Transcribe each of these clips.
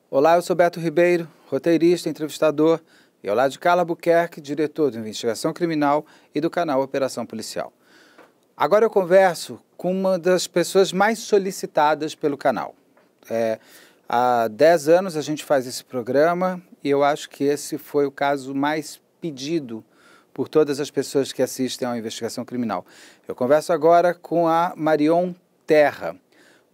Olá, eu sou Beto Ribeiro, roteirista, entrevistador, e ao lado de Carla Albuquerque, diretor de investigação criminal e do canal Operação Policial. Agora eu converso com uma das pessoas mais solicitadas pelo canal. Há 10 anos a gente faz esse programa e eu acho que esse foi o caso mais pedido por todas as pessoas que assistem à investigação criminal. Eu converso agora com a Marion Terra,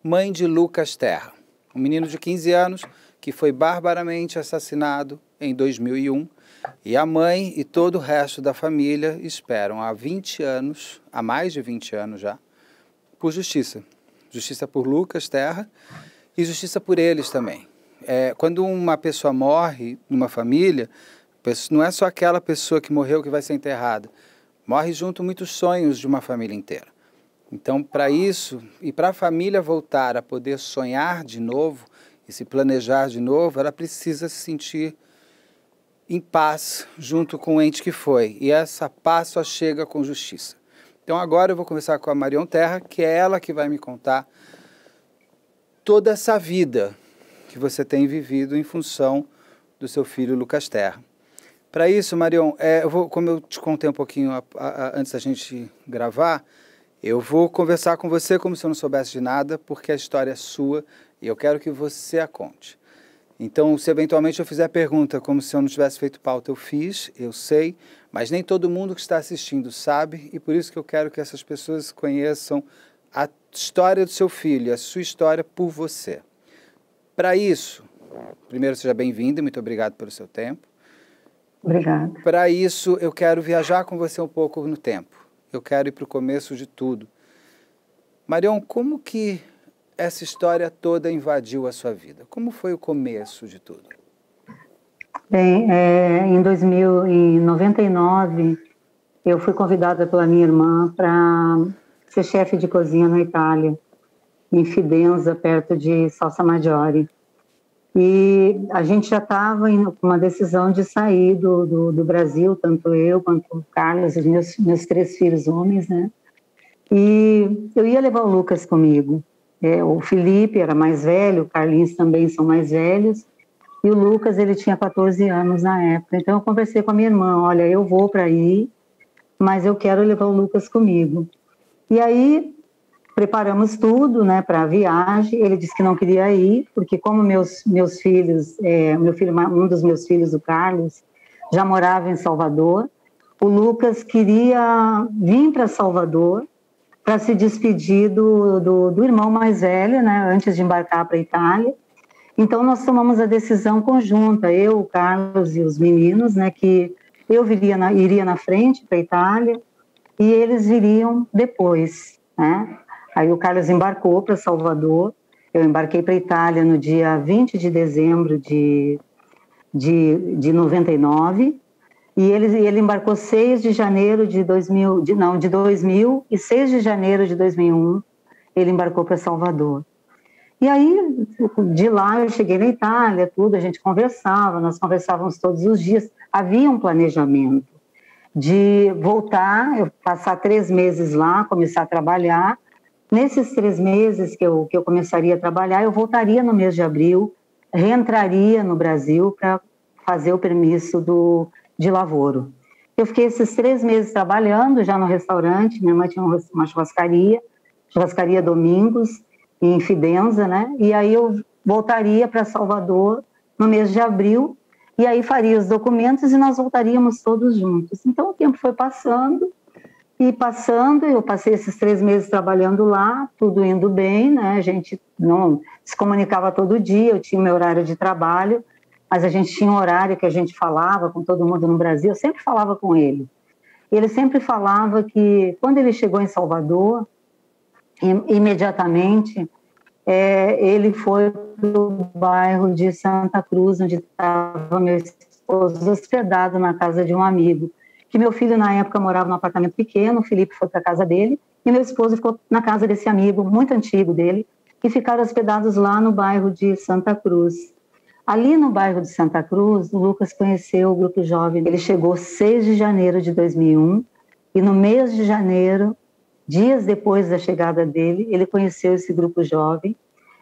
mãe de Lucas Terra, um menino de 15 anos que foi barbaramente assassinado em 2001, e a mãe e todo o resto da família esperam há 20 anos, há mais de 20 anos já, por justiça. Justiça por Lucas Terra e justiça por eles também. Quando uma pessoa morre numa família, não é só aquela pessoa que morreu que vai ser enterrada. Morre junto muitos sonhos de uma família inteira. Então, para isso, e para a família voltar a poder sonhar de novo, e se planejar de novo, ela precisa se sentir em paz junto com o ente que foi. E essa paz só chega com justiça. Então agora eu vou conversar com a Marion Terra, que é ela que vai me contar toda essa vida que você tem vivido em função do seu filho Lucas Terra. Para isso, Marion, como eu te contei um pouquinho antes da gente gravar, eu vou conversar com você como se eu não soubesse de nada, porque a história é sua e eu quero que você a conte. Então, se eventualmente eu fizer pergunta como se eu não tivesse feito pauta, eu fiz, eu sei, mas nem todo mundo que está assistindo sabe, e por isso que eu quero que essas pessoas conheçam a história do seu filho, a sua história por você. Para isso, primeiro, seja bem-vinda e muito obrigado pelo seu tempo. Obrigada. Para isso, eu quero viajar com você um pouco no tempo. Eu quero ir para o começo de tudo. Marion, como que essa história toda invadiu a sua vida? Como foi o começo de tudo? Bem, em 99, eu fui convidada pela minha irmã para ser chefe de cozinha na Itália, em Fidenza, perto de Salsa Maggiore. E a gente já estava com uma decisão de sair do Brasil, tanto eu quanto o Carlos, os meus 3 filhos homens, né? E eu ia levar o Lucas comigo. O Felipe era mais velho, o Carlinhos também são mais velhos, e o Lucas, ele tinha 14 anos na época. Então eu conversei com a minha irmã, olha, eu vou para aí, mas eu quero levar o Lucas comigo. E aí preparamos tudo, né, para a viagem. Ele disse que não queria ir, porque como meus filhos, um dos meus filhos, o Carlos, já morava em Salvador, o Lucas queria vir para Salvador para se despedir do irmão mais velho, né, antes de embarcar para a Itália. Então nós tomamos a decisão conjunta, eu, o Carlos e os meninos, né, que eu iria na frente para a Itália e eles viriam depois, né? Aí o Carlos embarcou para Salvador, eu embarquei para a Itália no dia 20 de dezembro de 99, e ele embarcou 6 de janeiro de 2000 e 6 de janeiro de 2001, ele embarcou para Salvador. E aí, de lá eu cheguei na Itália, tudo, a gente conversava, nós conversávamos todos os dias, havia um planejamento de voltar, eu passar 3 meses lá, começar a trabalhar. Nesses 3 meses que eu começaria a trabalhar, eu voltaria no mês de abril, reentraria no Brasil para fazer o permisso de lavoro. Eu fiquei esses 3 meses trabalhando já no restaurante, minha mãe tinha uma churrascaria Domingos, em Fidenza, né? E aí eu voltaria para Salvador no mês de abril, e aí faria os documentos e nós voltaríamos todos juntos. Então o tempo foi passando, eu passei esses 3 meses trabalhando lá, tudo indo bem, né? A gente não se comunicava todo dia, eu tinha meu horário de trabalho, mas a gente tinha um horário que a gente falava com todo mundo no Brasil, eu sempre falava com ele. E ele sempre falava que quando ele chegou em Salvador, imediatamente, ele foi para o bairro de Santa Cruz, onde estava meu esposo hospedado na casa de um amigo, que meu filho na época morava num apartamento pequeno, o Felipe foi para a casa dele, e meu esposo ficou na casa desse amigo muito antigo dele, e ficaram hospedados lá no bairro de Santa Cruz. Ali no bairro de Santa Cruz, o Lucas conheceu o grupo jovem. Ele chegou 6 de janeiro de 2001 e no mês de janeiro, dias depois da chegada dele, ele conheceu esse grupo jovem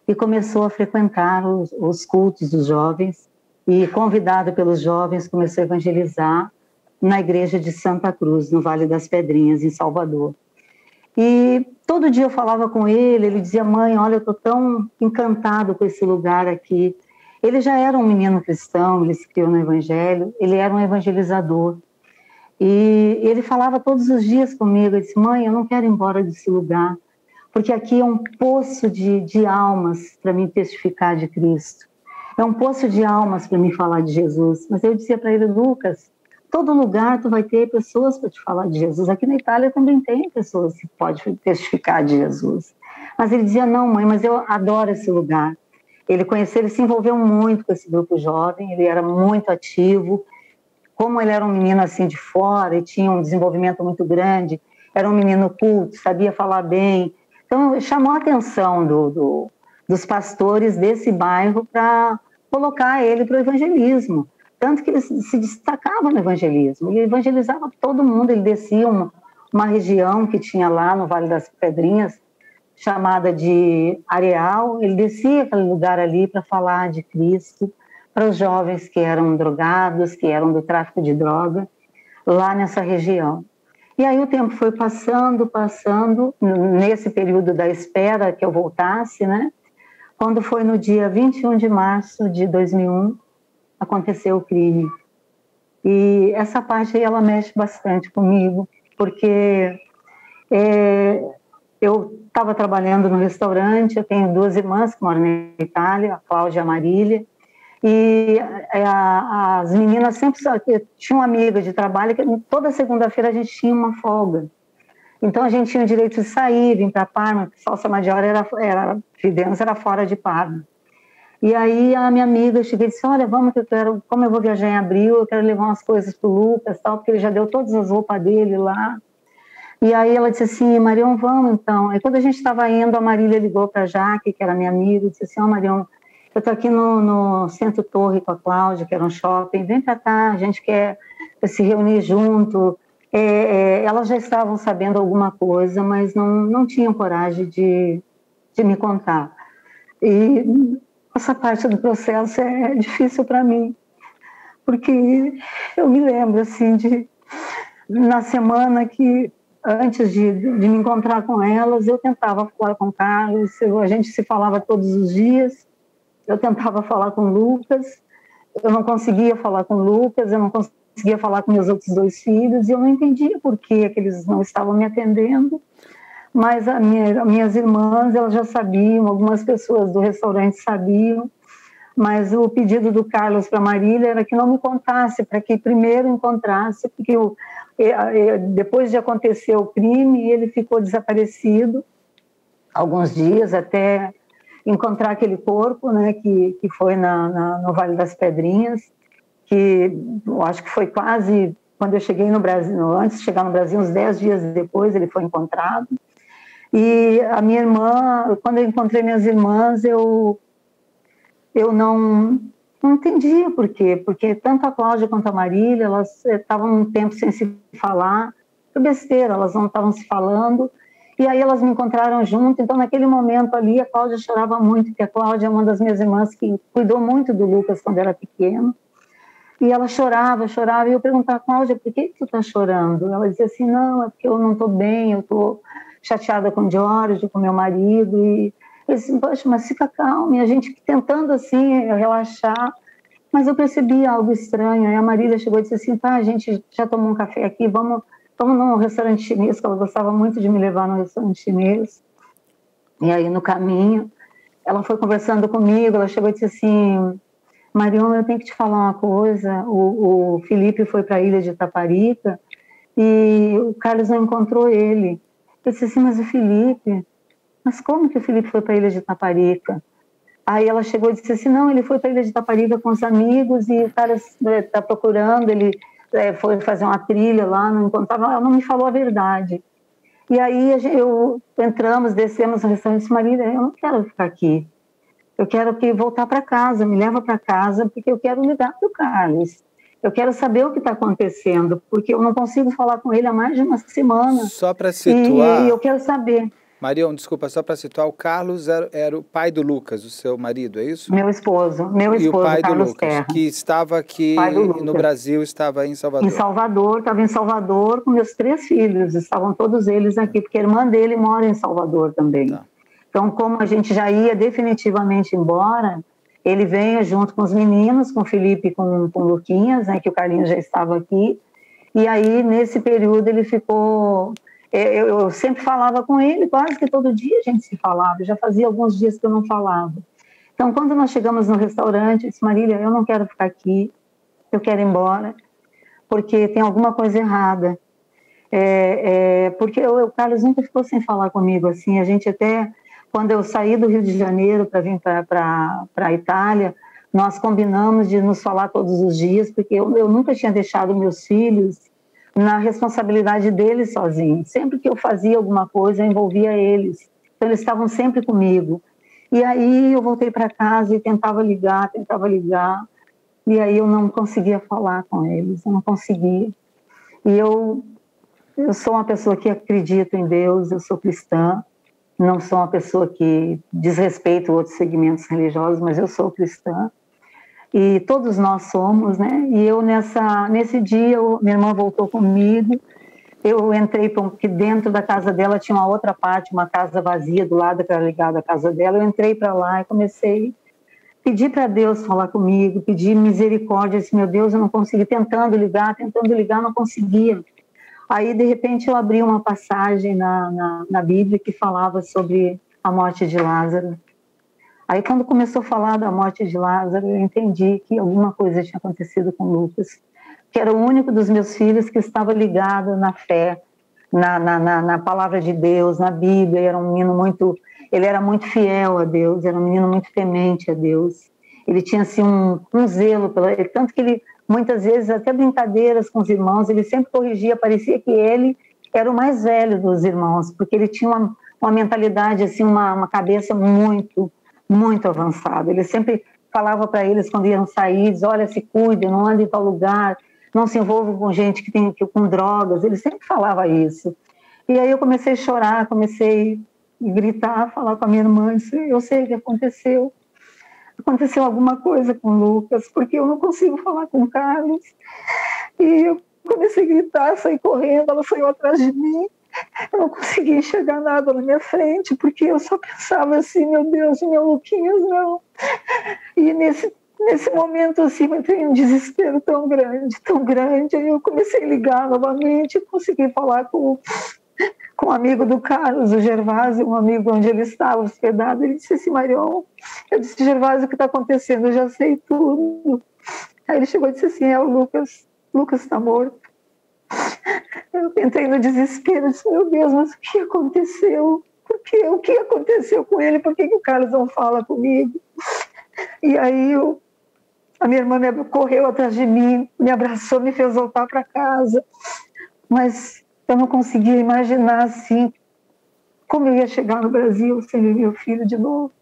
e começou a frequentar os cultos dos jovens e, convidado pelos jovens, começou a evangelizar na igreja de Santa Cruz, no Vale das Pedrinhas, em Salvador. E todo dia eu falava com ele, ele dizia: mãe, olha, eu estou tão encantado com esse lugar aqui. Ele já era um menino cristão, ele se criou no evangelho, ele era um evangelizador. E ele falava todos os dias comigo, ele disse: mãe, eu não quero ir embora desse lugar, porque aqui é um poço de almas para me testificar de Cristo. É um poço de almas para me falar de Jesus. Mas eu dizia para ele: Lucas, todo lugar tu vai ter pessoas para te falar de Jesus. Aqui na Itália também tem pessoas que podem testificar de Jesus. Mas ele dizia: não, mãe, mas eu adoro esse lugar. Ele conheceu, ele se envolveu muito com esse grupo jovem, ele era muito ativo. Como ele era um menino assim de fora e tinha um desenvolvimento muito grande, era um menino culto, sabia falar bem. Então, chamou a atenção dos pastores desse bairro para colocar ele para o evangelismo. Tanto que ele se destacava no evangelismo. Ele evangelizava todo mundo, ele descia uma região que tinha lá no Vale das Pedrinhas, chamada de Areal. Ele descia aquele lugar ali para falar de Cristo para os jovens que eram drogados, que eram do tráfico de droga, lá nessa região. E aí o tempo foi passando, nesse período da espera que eu voltasse, né? Quando foi no dia 21 de março de 2001, aconteceu o crime. E essa parte aí, ela mexe bastante comigo, porque eu estava trabalhando no restaurante, eu tenho 2 irmãs que moram na Itália, a Cláudia e a Marília, e as meninas sempre tinham uma amiga de trabalho que toda segunda-feira a gente tinha uma folga. Então a gente tinha o direito de sair, vir para Parma, porque Salsa Maggiore era fora de Parma. E aí a minha amiga cheguei e disse: olha, vamos, que eu quero, como eu vou viajar em abril, eu quero levar umas coisas pro Lucas, tal, porque ele já deu todas as roupas dele lá. E aí ela disse assim: Marião, vamos então. Aí quando a gente estava indo, a Marília ligou para a Jaque, que era minha amiga, e disse assim: ó, Marião, eu estou aqui no Centro Torre com a Cláudia, que era um shopping, vem para cá, a gente quer se reunir junto. Elas já estavam sabendo alguma coisa, mas não tinham coragem de me contar. E essa parte do processo é difícil para mim, porque eu me lembro assim na semana que antes de me encontrar com elas, eu tentava falar com o Carlos, a gente se falava todos os dias, eu tentava falar com o Lucas, eu não conseguia falar com o Lucas, eu não conseguia falar com meus outros 2 filhos, e eu não entendia por que eles não estavam me atendendo, mas minhas irmãs, elas já sabiam, algumas pessoas do restaurante sabiam, mas o pedido do Carlos para a Marília era que não me contasse, para que primeiro encontrasse, porque depois de acontecer o crime, ele ficou desaparecido alguns dias, até encontrar aquele corpo, né, que foi no Vale das Pedrinhas, que eu acho que foi quase, quando eu cheguei no Brasil, antes de chegar no Brasil, uns 10 dias depois, ele foi encontrado. E a minha irmã, quando eu encontrei minhas irmãs, eu não entendia por quê, porque tanto a Cláudia quanto a Marília, elas estavam um tempo sem se falar, foi besteira, elas não estavam se falando, e aí elas me encontraram junto. Então naquele momento ali a Cláudia chorava muito, porque a Cláudia é uma das minhas irmãs que cuidou muito do Lucas quando era pequeno, e ela chorava, e eu perguntava: Cláudia, por que tu tá chorando? Ela dizia assim: não, é porque eu não tô bem, eu tô chateada com o Jorge, com meu marido. E eu disse: poxa, mas fica calma. E a gente tentando assim relaxar, mas eu percebi algo estranho. Aí a Marília chegou e disse assim: tá, a gente já tomou um café aqui, vamos num restaurante chinês, que ela gostava muito de me levar no restaurante chinês. E aí no caminho ela foi conversando comigo, ela chegou e disse assim: Marião, eu tenho que te falar uma coisa, o Felipe foi para a ilha de Taparica e o Carlos não encontrou ele. Eu disse assim: mas o Felipe, mas como que o Felipe foi para a ilha de Taparica? Aí ela chegou e disse assim: não, ele foi para a ilha de Taparica com os amigos e o cara está procurando, ele foi fazer uma trilha lá, não encontrava. Ela não me falou a verdade. E aí entramos, descemos no restaurante e disse, Marília, eu não quero ficar aqui. Eu quero voltar para casa, me leva para casa, porque eu quero ligar para o Carlos. Eu quero saber o que está acontecendo, porque eu não consigo falar com ele há mais de uma semana. Só para situar... E eu quero saber. Marion, desculpa, só para situar, o Carlos era o pai do Lucas, o seu marido, é isso? Meu esposo, e o pai Carlos do Lucas, Terra. que estava aqui no Brasil, estava em Salvador. Estava em Salvador com meus 3 filhos, estavam todos eles aqui, porque a irmã dele mora em Salvador também. Tá. Então, como a gente já ia definitivamente embora, ele veio junto com os meninos, com o Felipe e com o Luquinhas, né, que o Carlinhos já estava aqui, e aí, nesse período, ele ficou... Eu sempre falava com ele, quase que todo dia a gente se falava, já fazia alguns dias que eu não falava. Então, quando nós chegamos no restaurante, eu disse, Marília, eu não quero ficar aqui, eu quero ir embora, porque tem alguma coisa errada. Porque o Carlos nunca ficou sem falar comigo, assim, a gente até, quando eu saí do Rio de Janeiro para vir para a Itália, nós combinamos de nos falar todos os dias, porque eu nunca tinha deixado meus filhos na responsabilidade deles sozinhos. Sempre que eu fazia alguma coisa, eu envolvia eles. Então, eles estavam sempre comigo. E aí, eu voltei para casa e tentava ligar, e aí eu não conseguia falar com eles, eu não conseguia. E eu sou uma pessoa que acredita em Deus, eu sou cristã, não sou uma pessoa que desrespeita outros segmentos religiosos, mas eu sou cristã. E todos nós somos, né? E eu, nesse dia, minha irmã voltou comigo, eu entrei, porque dentro da casa dela tinha uma outra parte, uma casa vazia do lado que era ligada à casa dela, eu entrei para lá e comecei a pedir para Deus falar comigo, pedir misericórdia, disse, meu Deus, eu não consegui, tentando ligar, não conseguia. Aí, de repente, eu abri uma passagem na Bíblia que falava sobre a morte de Lázaro. Aí, quando começou a falar da morte de Lázaro, eu entendi que alguma coisa tinha acontecido com o Lucas, que era o único dos meus filhos que estava ligado na fé, na palavra de Deus, na Bíblia. Ele era muito fiel a Deus, era um menino muito temente a Deus. Ele tinha assim, um zelo, tanto que ele, muitas vezes, até brincadeiras com os irmãos, ele sempre corrigia, parecia que ele era o mais velho dos irmãos, porque ele tinha uma mentalidade, assim, uma cabeça muito avançado. Ele sempre falava para eles quando iam sair, diz, olha, se cuide, não ande em tal lugar, não se envolva com gente com drogas. Ele sempre falava isso. E aí eu comecei a chorar, comecei a gritar, falar com a minha irmã, disse, eu sei o que aconteceu. Aconteceu alguma coisa com o Lucas, porque eu não consigo falar com o Carlos. E eu comecei a gritar, saí correndo, ela saiu atrás de mim. Eu não conseguia enxergar nada na minha frente, porque eu só pensava assim, meu Deus, meu Luquinhas, não. E nesse momento, assim, eu entrei em um desespero tão grande, aí eu comecei a ligar novamente, consegui falar com um amigo do Carlos, o Gervásio, um amigo onde ele estava hospedado. Ele disse assim, Marion, eu disse, Gervásio, o que está acontecendo? Eu já sei tudo. Aí ele chegou e disse assim, o Lucas está morto. Eu entrei no desespero, disse, meu Deus, mas o que aconteceu? O que aconteceu com ele? Por que o Carlos não fala comigo? E aí a minha irmã correu atrás de mim, me abraçou, me fez voltar para casa. Mas eu não conseguia imaginar, assim, como eu ia chegar no Brasil sem ver meu filho de novo.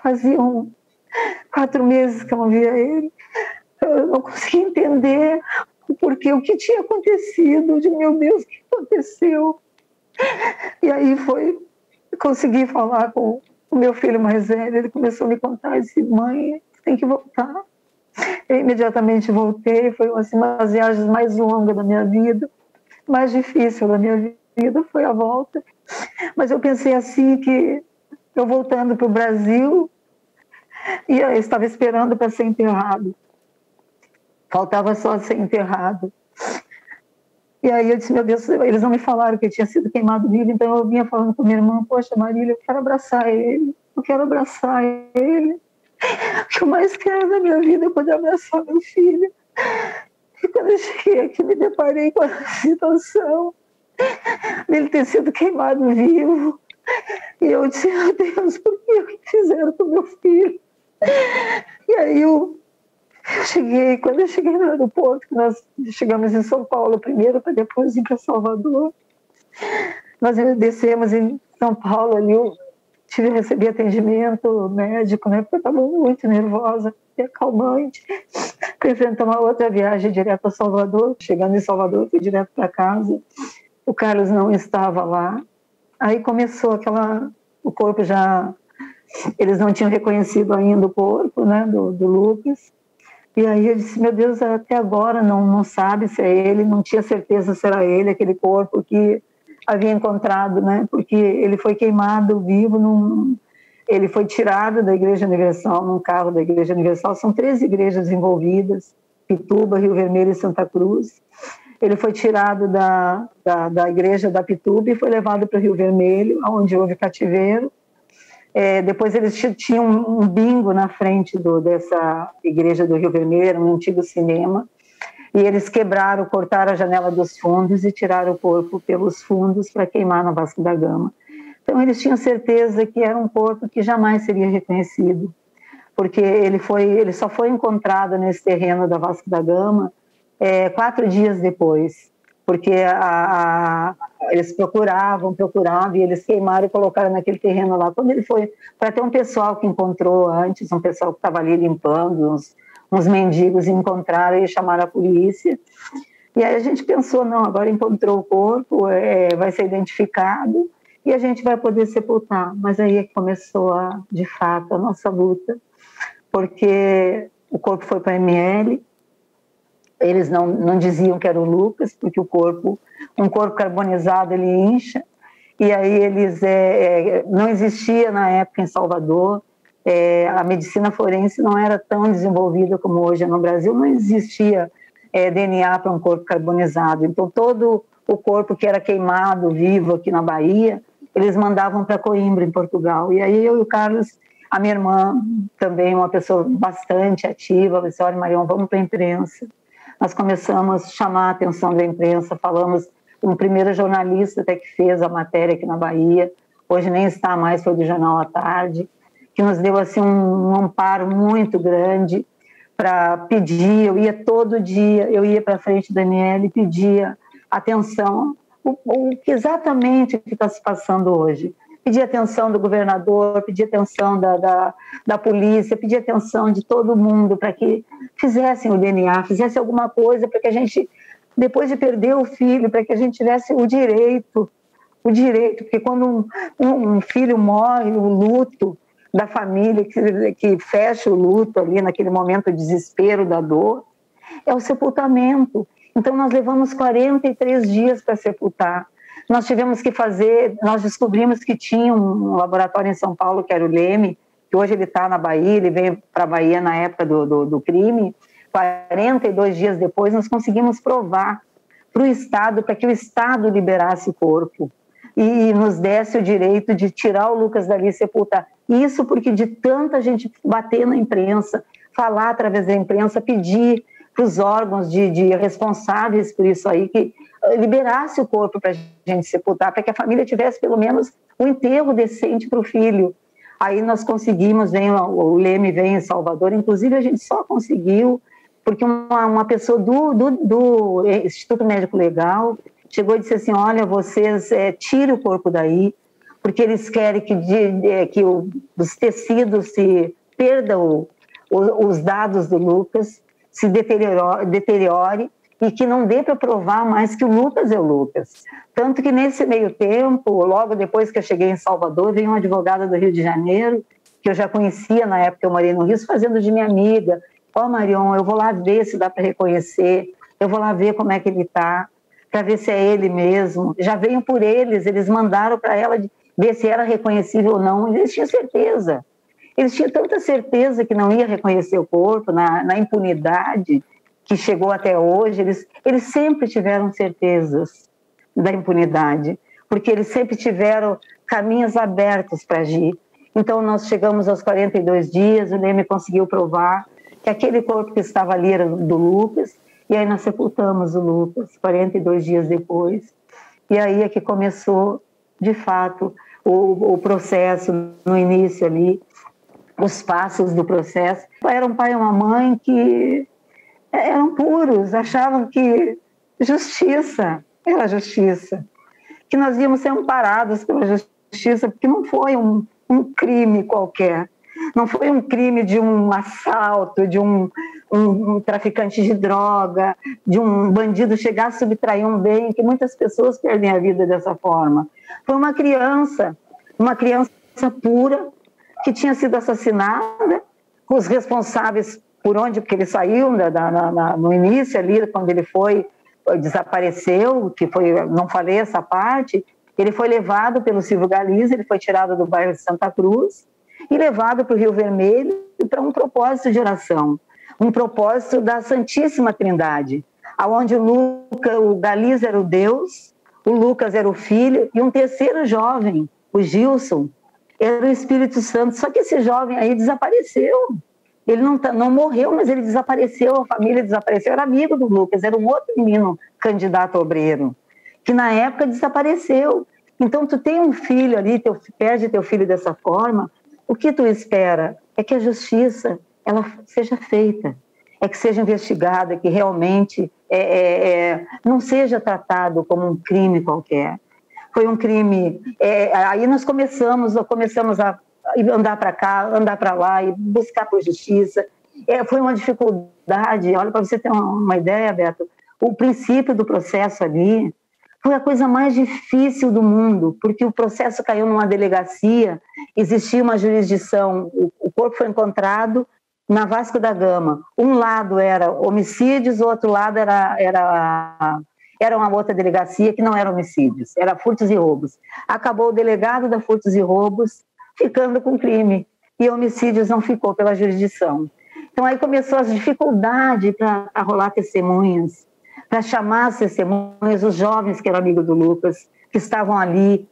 Faziam 4 meses que eu não via ele. Eu não conseguia entender porque o que tinha acontecido, de meu Deus, o que aconteceu? E aí consegui falar com o meu filho mais velho, ele começou a me contar, disse, mãe, tem que voltar. Eu imediatamente voltei, foi assim, uma das viagens mais longas da minha vida, mais difícil da minha vida, foi a volta. Mas eu pensei assim, que eu voltando para o Brasil, e eu estava esperando para ser enterrado. Faltava só ser enterrado. E aí eu disse, meu Deus, eles não me falaram que ele tinha sido queimado vivo, então eu vinha falando com minha irmã, poxa, Marília, eu quero abraçar ele. O que eu mais quero na minha vida é poder abraçar meu filho. E quando eu cheguei aqui, me deparei com a situação dele ter sido queimado vivo. E eu disse, meu Deus, por que o que fizeram com meu filho? E aí quando eu cheguei no aeroporto, que nós chegamos em São Paulo primeiro, para depois ir para Salvador, Nós descemos em São Paulo ali, eu recebi atendimento médico, né? Porque eu estava muito nervosa, e calmante. Pensando em tomar outra viagem direto a Salvador. Chegando em Salvador, eu fui direto para casa. O Carlos não estava lá. Aí começou o corpo já... Eles não tinham reconhecido ainda o corpo, né, do Lucas. E aí eu disse, meu Deus, até agora não sabe se é ele, não tinha certeza se era ele, aquele corpo que havia encontrado, né? Porque ele foi queimado vivo, ele foi tirado da Igreja Universal, num carro da Igreja Universal. São 3 igrejas envolvidas, Pituba, Rio Vermelho e Santa Cruz. Ele foi tirado da igreja da Pituba e foi levado para o Rio Vermelho, onde houve cativeiro. Depois eles tinham um bingo na frente dessa igreja do Rio Vermelho, era um antigo cinema, e eles cortaram a janela dos fundos e tiraram o corpo pelos fundos para queimar na Vasco da Gama. Então eles tinham certeza que era um corpo que jamais seria reconhecido, porque ele só foi encontrado nesse terreno da Vasco da Gama 4 dias depois, porque eles procuravam, e eles queimaram e colocaram naquele terreno lá. Quando ele foi, para ter um pessoal que encontrou antes, um pessoal que estava ali limpando, uns mendigos encontraram e chamaram a polícia. E aí a gente pensou, não, agora encontrou o corpo, vai ser identificado e a gente vai poder sepultar. Mas aí é que começou, de fato, a nossa luta, porque o corpo foi para a ML. Eles não diziam que era o Lucas, porque um corpo carbonizado, ele incha, e aí eles, não existia na época em Salvador, a medicina forense não era tão desenvolvida como hoje no Brasil, não existia DNA para um corpo carbonizado, então todo o corpo que era queimado vivo aqui na Bahia, eles mandavam para Coimbra, em Portugal, e aí eu e o Carlos, a minha irmã, também uma pessoa bastante ativa, disse, olha, Marião, vamos para a imprensa. Nós começamos a chamar a atenção da imprensa, falamos com o primeiro jornalista até que fez a matéria aqui na Bahia, hoje nem está mais, foi do Jornal à Tarde, que nos deu assim, um amparo muito grande para pedir, eu ia todo dia, eu ia para a frente da ML e pedia atenção, exatamente o que está se passando hoje. Pedir atenção do governador, pedir atenção da polícia, pedir atenção de todo mundo para que fizessem o DNA, fizessem alguma coisa para que a gente, depois de perder o filho, para que a gente tivesse o direito, porque quando um filho morre, o luto da família, que fecha o luto ali naquele momento de desespero, da dor, é o sepultamento. Então nós levamos 43 dias para sepultar. Nós tivemos que nós descobrimos que tinha um laboratório em São Paulo, que era o Leme, que hoje ele está na Bahia, ele veio para a Bahia na época do crime. 42 dias depois, nós conseguimos provar para o Estado, para que o Estado liberasse o corpo e nos desse o direito de tirar o Lucas dali e sepultar. Isso porque de tanta gente bater na imprensa, falar através da imprensa, pedir para os órgãos de responsáveis por isso aí, que liberasse o corpo para a gente sepultar, para que a família tivesse pelo menos um enterro decente para o filho. Aí nós conseguimos, o Leme vem em Salvador, inclusive a gente só conseguiu porque uma pessoa do Instituto Médico Legal chegou e disse assim, olha, vocês tirem o corpo daí, porque eles querem que os tecidos se perdam, os dados do Lucas se deteriore e que não dê para provar mais que o Lucas é o Lucas. Tanto que nesse meio tempo, logo depois que eu cheguei em Salvador, veio uma advogada do Rio de Janeiro, que eu já conhecia na época que eu morei no Rio, fazendo de minha amiga. Ó, Marion, eu vou lá ver se dá para reconhecer, eu vou lá ver como é que ele está, para ver se é ele mesmo. Já veio por eles mandaram para ela ver se era reconhecível ou não, eles tinham certeza. Eles tinham tanta certeza que não ia reconhecer o corpo, na impunidade que chegou até hoje, eles sempre tiveram certezas da impunidade, porque eles sempre tiveram caminhos abertos para agir. Então, nós chegamos aos 42 dias, o Leme conseguiu provar que aquele corpo que estava ali era do Lucas, e aí nós sepultamos o Lucas, 42 dias depois. E aí é que começou, de fato, o processo, no início ali, os passos do processo. Era um pai e uma mãe que eram puros, achavam que justiça era justiça. que nós íamos ser amparados pela justiça, porque não foi um crime qualquer, não foi um crime de um assalto, de um traficante de droga, de um bandido chegar a subtrair um bem, que muitas pessoas perdem a vida dessa forma. Foi uma criança pura, que tinha sido assassinada, com os responsáveis por onde que ele saiu, no início ali, quando ele desapareceu, não falei essa parte, ele foi levado pelo Silvio Galiza, ele foi tirado do bairro de Santa Cruz e levado para o Rio Vermelho para um propósito de oração, um propósito da Santíssima Trindade, onde o Galiza era o Deus, o Lucas era o filho, e um terceiro jovem, o Gilson, era o Espírito Santo. Só que esse jovem aí desapareceu. Ele não morreu, mas ele desapareceu, a família desapareceu. Era amigo do Lucas, era um outro menino candidato a obreiro, que na época desapareceu. Então, tu tem um filho ali, perde teu filho dessa forma, o que tu espera é que a justiça ela seja feita, é que seja investigada, que realmente não seja tratado como um crime qualquer. Foi um crime. Aí nós começamos a andar para cá, andar para lá e buscar por justiça. Foi uma dificuldade. Olha, para você ter uma ideia, Beto, o princípio do processo ali foi a coisa mais difícil do mundo, porque o processo caiu numa delegacia, existia uma jurisdição, o corpo foi encontrado na Vasco da Gama. Um lado era homicídios, o outro lado era uma outra delegacia que não era homicídios, era furtos e roubos. Acabou o delegado da furtos e roubos ficando com crime, e homicídios não ficou pela jurisdição. Então aí começou as dificuldades para rolar testemunhas, para chamar as testemunhas, os jovens que eram amigos do Lucas, que estavam ali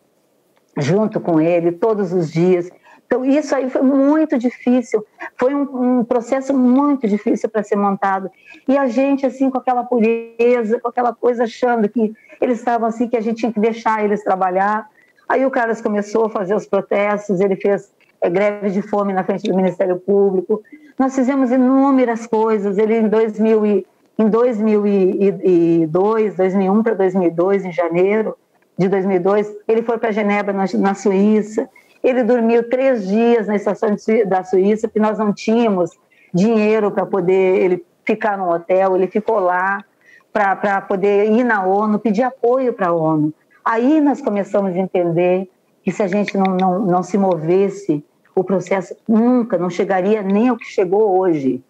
junto com ele todos os dias. Então isso aí foi muito difícil, foi um processo muito difícil para ser montado. E a gente assim com aquela pureza, com aquela coisa, achando que eles estavam assim, que a gente tinha que deixar eles trabalhar. Aí o Carlos começou a fazer os protestos, ele fez greve de fome na frente do Ministério Público. Nós fizemos inúmeras coisas. Ele em 2001 para 2002, em janeiro de 2002, ele foi para Genebra, na Suíça. Ele dormiu 3 dias na estação da Suíça, porque nós não tínhamos dinheiro para poder ele ficar no hotel. Ele ficou lá para poder ir na ONU, pedir apoio para a ONU. Aí nós começamos a entender que se a gente não se movesse, o processo nunca, não chegaria nem ao que chegou hoje.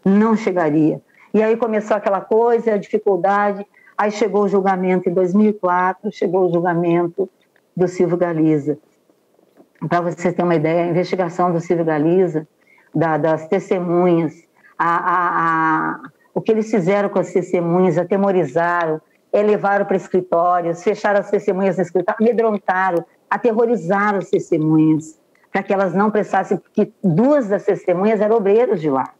Não chegaria. E aí começou aquela coisa, a dificuldade. Aí chegou o julgamento em 2004, chegou o julgamento do Silvio Galiza. Para você ter uma ideia, a investigação do Silvio Galiza, das testemunhas, o que eles fizeram com as testemunhas, atemorizaram, levaram para escritórios, fecharam as testemunhas no escritório, amedrontaram, aterrorizaram as testemunhas, para que elas não prestassem, porque 2 das testemunhas eram obreiros de lá.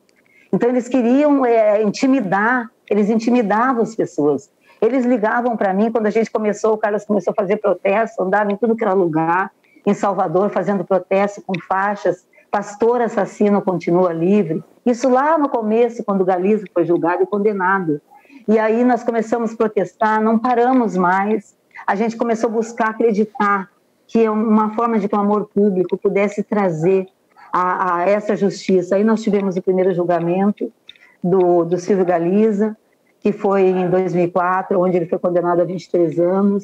Então eles queriam intimidar, eles intimidavam as pessoas. Eles ligavam para mim, quando o Carlos começou a fazer protesto, andava em tudo que era lugar, em Salvador, fazendo protesto com faixas, pastor assassino continua livre. Isso lá no começo, quando o Galiza foi julgado e condenado. E aí nós começamos a protestar, não paramos mais. A gente começou a buscar acreditar que uma forma de que o amor público pudesse trazer a essa justiça. Aí nós tivemos o primeiro julgamento do Silvio Galiza, que foi em 2004, onde ele foi condenado a 23 anos.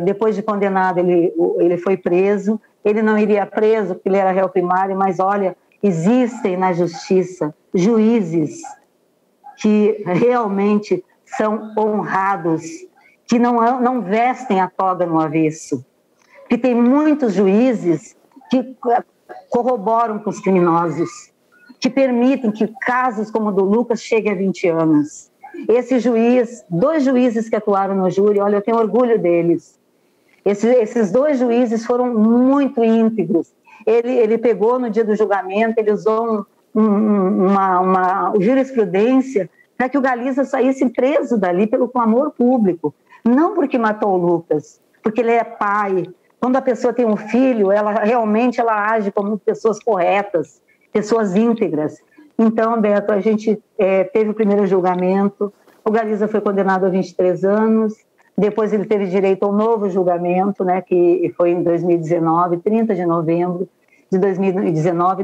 Depois de condenado, ele foi preso. Ele não iria preso porque ele era réu primário, mas olha, existem na justiça juízes que realmente são honrados, que não vestem a toga no avesso, que tem muitos juízes que corroboram com os criminosos, que permitem que casos como o do Lucas cheguem a 20 anos. Esse juiz, 2 juízes que atuaram no júri, olha, eu tenho orgulho deles. Esses 2 juízes foram muito íntegros. Ele pegou no dia do julgamento, ele usou uma jurisprudência para que o Galiza saísse preso dali pelo clamor público. Não porque matou o Lucas, porque ele é pai. Quando a pessoa tem um filho, ela realmente age como pessoas corretas, pessoas íntegras. Então, Beto, a gente teve o primeiro julgamento, o Galiza foi condenado a 23 anos, Depois ele teve direito ao novo julgamento, né, que foi em 2019, 30 de novembro de 2019.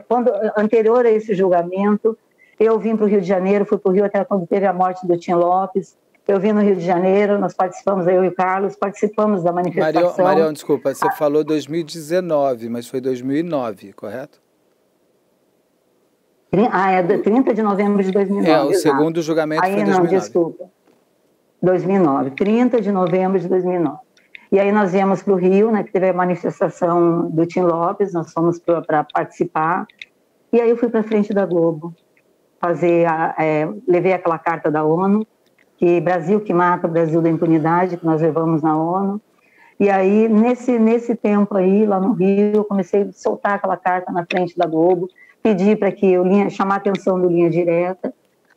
Quando anterior a esse julgamento, eu vim para o Rio de Janeiro, fui para o Rio até quando teve a morte do Tim Lopes. Eu vim no Rio de Janeiro, nós participamos, eu e o Carlos, participamos da manifestação. Marião, desculpa, você falou 2019, mas foi 2009, correto? É 30 de novembro de 2009. O segundo julgamento foi em 2009. Não, desculpa. 2009, 30 de novembro de 2009. E aí nós viemos para o Rio, né, que teve a manifestação do Tim Lopes, nós fomos para participar. E aí eu fui para frente da Globo, levei aquela carta da ONU, que Brasil que mata, Brasil da impunidade, que nós levamos na ONU. E aí, nesse tempo aí, lá no Rio, eu comecei a soltar aquela carta na frente da Globo, pedi para que chamar a atenção do Linha Direta.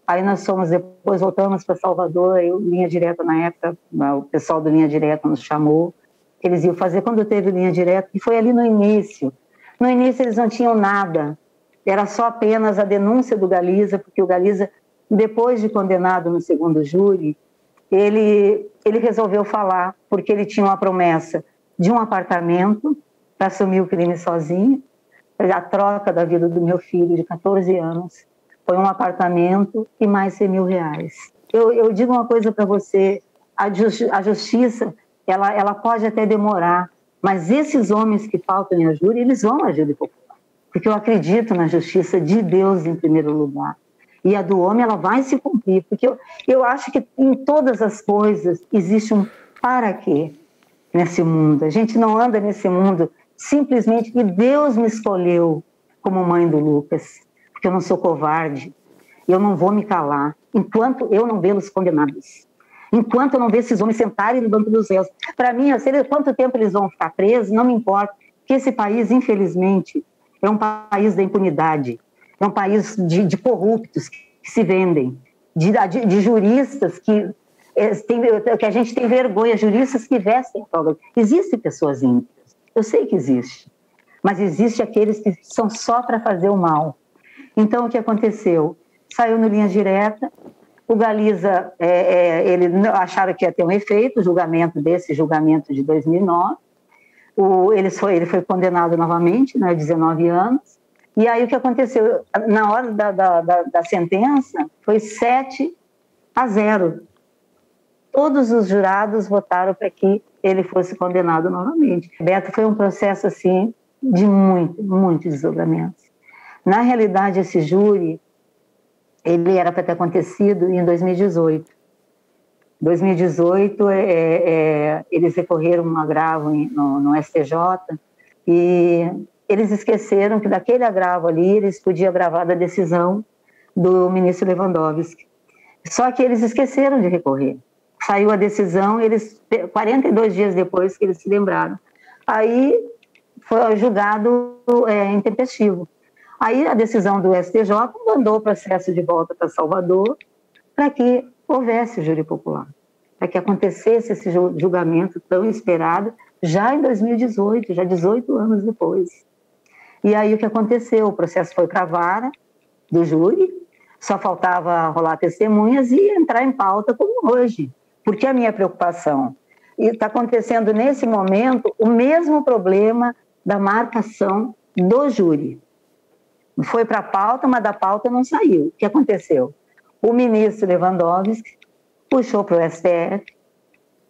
Aí nós depois voltamos para Salvador, Linha Direta na época, o pessoal do Linha Direta nos chamou, eles iam fazer quando teve Linha Direta, e foi ali no início. No início eles não tinham nada, era só apenas a denúncia do Galiza, porque o Galiza, depois de condenado no segundo júri, ele resolveu falar, porque ele tinha uma promessa de um apartamento para assumir o crime sozinho, a troca da vida do meu filho de 14 anos, foi um apartamento e mais 100 mil reais. Eu digo uma coisa para você, a justiça, ela pode até demorar, mas esses homens que faltam em júri, eles vão a júri popular, porque eu acredito na justiça de Deus em primeiro lugar. E a do homem, ela vai se cumprir, porque eu acho que em todas as coisas existe um para quê nesse mundo. A gente não anda nesse mundo simplesmente que Deus me escolheu como mãe do Lucas, porque eu não sou covarde, eu não vou me calar, enquanto eu não vê-los condenados, enquanto eu não ver esses homens sentarem no banco dos réus. Para mim, eu sei quanto tempo eles vão ficar presos, não me importa, porque esse país, infelizmente, é um país da impunidade, é um país de corruptos que se vendem, de juristas que a gente tem vergonha, juristas que vestem toga. Existem pessoas íntegras, eu sei que existe, mas existe aqueles que são só para fazer o mal. Então, o que aconteceu? Saiu no Linha Direta, o Galiza, ele acharam que ia ter um efeito, o julgamento de 2009, ele foi condenado novamente, né, 19 anos, e aí o que aconteceu? Na hora da sentença, foi 7-0. Todos os jurados votaram para que ele fosse condenado novamente. Beto, foi um processo, assim, de muitos desdobramentos. Na realidade, esse júri, ele era para ter acontecido em 2018. 2018, eles recorreram um agravo no STJ e eles esqueceram que daquele agravo ali, eles podiam agravar da decisão do ministro Lewandowski. Só que eles esqueceram de recorrer. Saiu a decisão, 42 dias depois que eles se lembraram. Aí foi julgado intempestivo. Aí a decisão do STJ mandou o processo de volta para Salvador para que houvesse o júri popular, para que acontecesse esse julgamento tão esperado já em 2018, já 18 anos depois. E aí o que aconteceu? O processo foi para a vara do júri, só faltava rolar testemunhas e entrar em pauta como hoje. Porque a minha preocupação, e está acontecendo nesse momento o mesmo problema da marcação do júri. Foi para a pauta, mas da pauta não saiu. O que aconteceu? O ministro Lewandowski puxou para o STF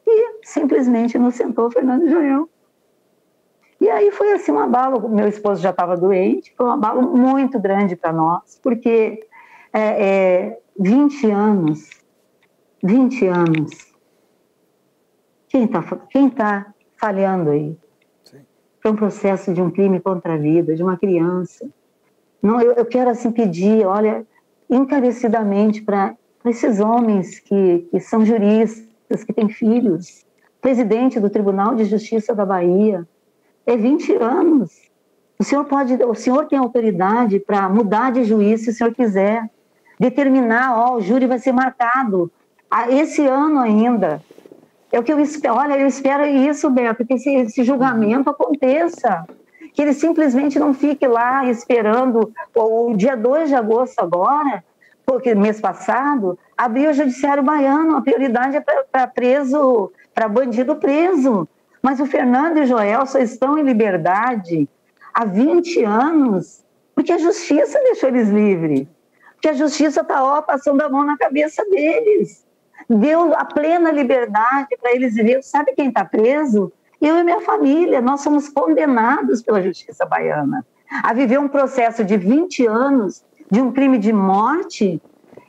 e simplesmente inocentou Fernando Joel. E aí foi assim um abalo, meu esposo já estava doente, foi um abalo muito grande para nós, porque 20 anos, quem tá falhando aí? Sim. Foi um processo de um crime contra a vida, de uma criança. Não, eu quero assim pedir, olha, encarecidamente para esses homens que são juristas, que têm filhos, presidente do Tribunal de Justiça da Bahia, 20 anos. O senhor tem autoridade para mudar de juiz se o senhor quiser, determinar, o júri vai ser marcado esse ano ainda. É o que eu espero. Olha, eu espero isso, Beto, que esse julgamento aconteça, que ele simplesmente não fique lá esperando o dia 2 de agosto agora, porque mês passado, abriu o judiciário baiano, a prioridade é para bandido preso. Mas o Fernando e o Joel só estão em liberdade há 20 anos, porque a justiça deixou eles livres. Porque a justiça está passando a mão na cabeça deles. Deu a plena liberdade para eles viver. Sabe quem está preso? Eu e minha família. Nós somos condenados pela justiça baiana a viver um processo de 20 anos de um crime de morte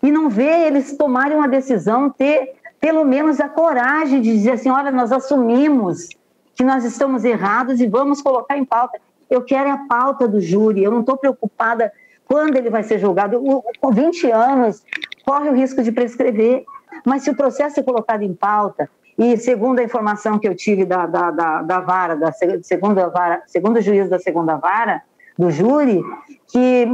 e não ver eles tomarem uma decisão, ter pelo menos a coragem de dizer assim, olha, nós assumimos que nós estamos errados e vamos colocar em pauta. Eu quero a pauta do júri, eu não estou preocupada quando ele vai ser julgado. Com 20 anos, corre o risco de prescrever, mas se o processo é colocado em pauta, e segundo a informação que eu tive da vara, segundo juiz da segunda vara, do júri, que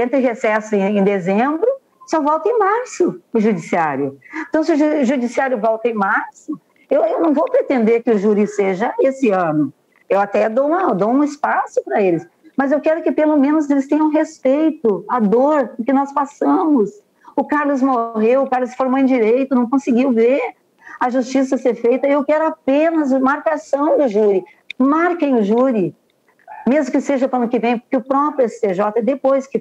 entre recesso em dezembro, só volta em março o judiciário. Então, se o judiciário volta em março, eu não vou pretender que o júri seja esse ano. Eu até dou um espaço para eles, mas eu quero que pelo menos eles tenham respeito à dor que nós passamos. O Carlos morreu, o Carlos se formou em Direito, não conseguiu ver a justiça ser feita. Eu quero apenas marcação do júri. Marquem o júri, mesmo que seja para o ano que vem, porque o próprio STJ, depois que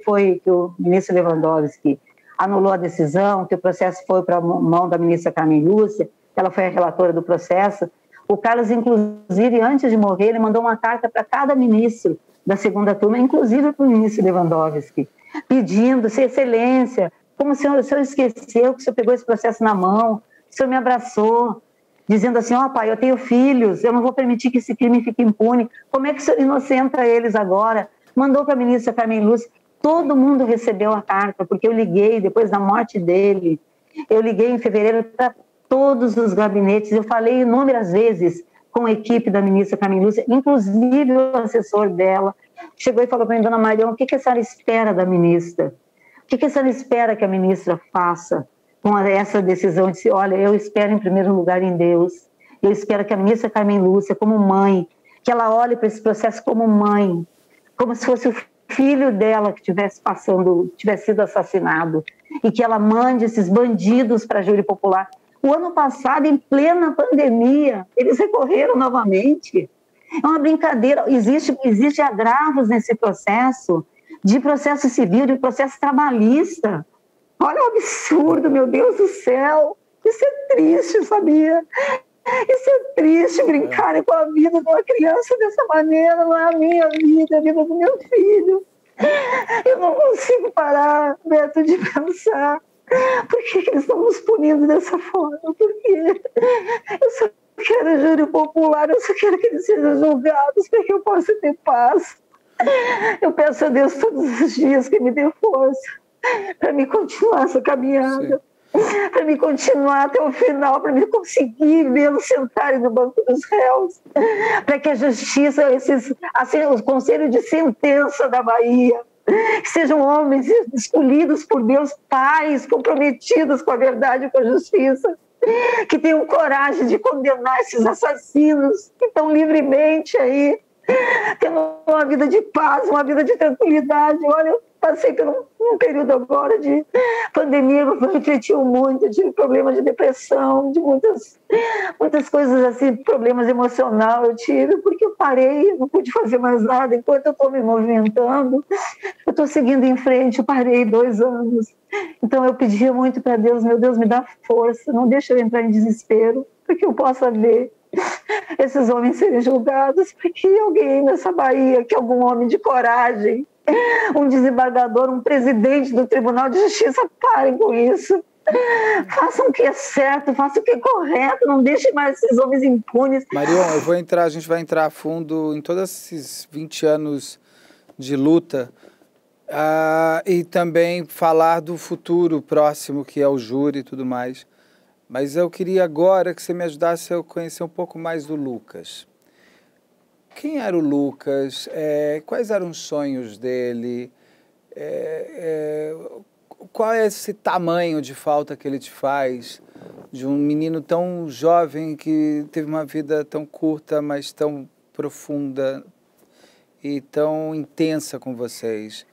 o ministro Lewandowski anulou a decisão, que o processo foi para a mão da ministra Carmen Lúcia, ela foi a relatora do processo, o Carlos, inclusive, antes de morrer, ele mandou uma carta para cada ministro da segunda turma, inclusive para o ministro Lewandowski, pedindo, Sua Excelência, como o senhor esqueceu que o senhor pegou esse processo na mão, o senhor me abraçou, dizendo assim, pai, eu tenho filhos, eu não vou permitir que esse crime fique impune, como é que o senhor inocenta eles agora? Mandou para a ministra Carmen Lúcia, todo mundo recebeu a carta, porque eu liguei depois da morte dele, eu liguei em fevereiro para todos os gabinetes, eu falei inúmeras vezes com a equipe da ministra Carmen Lúcia, inclusive o assessor dela, chegou e falou para mim, dona Marião, o que a senhora espera da ministra? O que a senhora espera que a ministra faça com essa decisão de se, olha, eu espero em primeiro lugar em Deus, eu espero que a ministra Carmen Lúcia, como mãe, que ela olhe para esse processo como mãe, como se fosse o filho dela que tivesse sido assassinado, e que ela mande esses bandidos para a júri popular. O ano passado, em plena pandemia, eles recorreram novamente. É uma brincadeira, existe agravos nesse processo, de processo civil, de processo trabalhista. Olha o absurdo, meu Deus do céu. Isso é triste, sabia? Isso é triste, brincar com a vida de uma criança dessa maneira. Não é a minha vida, é a vida do meu filho. Eu não consigo parar, Beto, de pensar. Por que eles estão nos punindo dessa forma? Por quê? Eu só quero júri popular, eu só quero que eles sejam julgados para que eu possa ter paz. Eu peço a Deus todos os dias que me dê força para me continuar essa caminhada, para me continuar até o final, para me conseguir vê-los sentarem no banco dos réus, para que a justiça, o conselho de sentença da Bahia, sejam homens escolhidos por Deus, pais comprometidos com a verdade e com a justiça, que tenham coragem de condenar esses assassinos que estão livremente aí, tendo uma vida de paz, uma vida de tranquilidade. Olha, eu passei por um período agora de pandemia, eu refleti muito, eu tive problemas de depressão, de muitas coisas assim, problemas emocionais eu tive, porque eu parei, não pude fazer mais nada, enquanto eu estou me movimentando, eu estou seguindo em frente, eu parei 2 anos. Então eu pedia muito para Deus, meu Deus, me dá força, não deixa eu entrar em desespero, para que eu possa ver esses homens serem julgados, para que alguém nessa Bahia, que algum homem de coragem, um desembargador, um presidente do Tribunal de Justiça, parem com isso. Façam o que é certo, façam o que é correto, não deixem mais esses homens impunes. Marion, a gente vai entrar a fundo em todos esses 20 anos de luta e também falar do futuro próximo, que é o júri e tudo mais. Mas eu queria agora que você me ajudasse a conhecer um pouco mais do Lucas. Quem era o Lucas? Quais eram os sonhos dele? Qual é esse tamanho de falta que ele te faz? De um menino tão jovem que teve uma vida tão curta, mas tão profunda e tão intensa com vocês.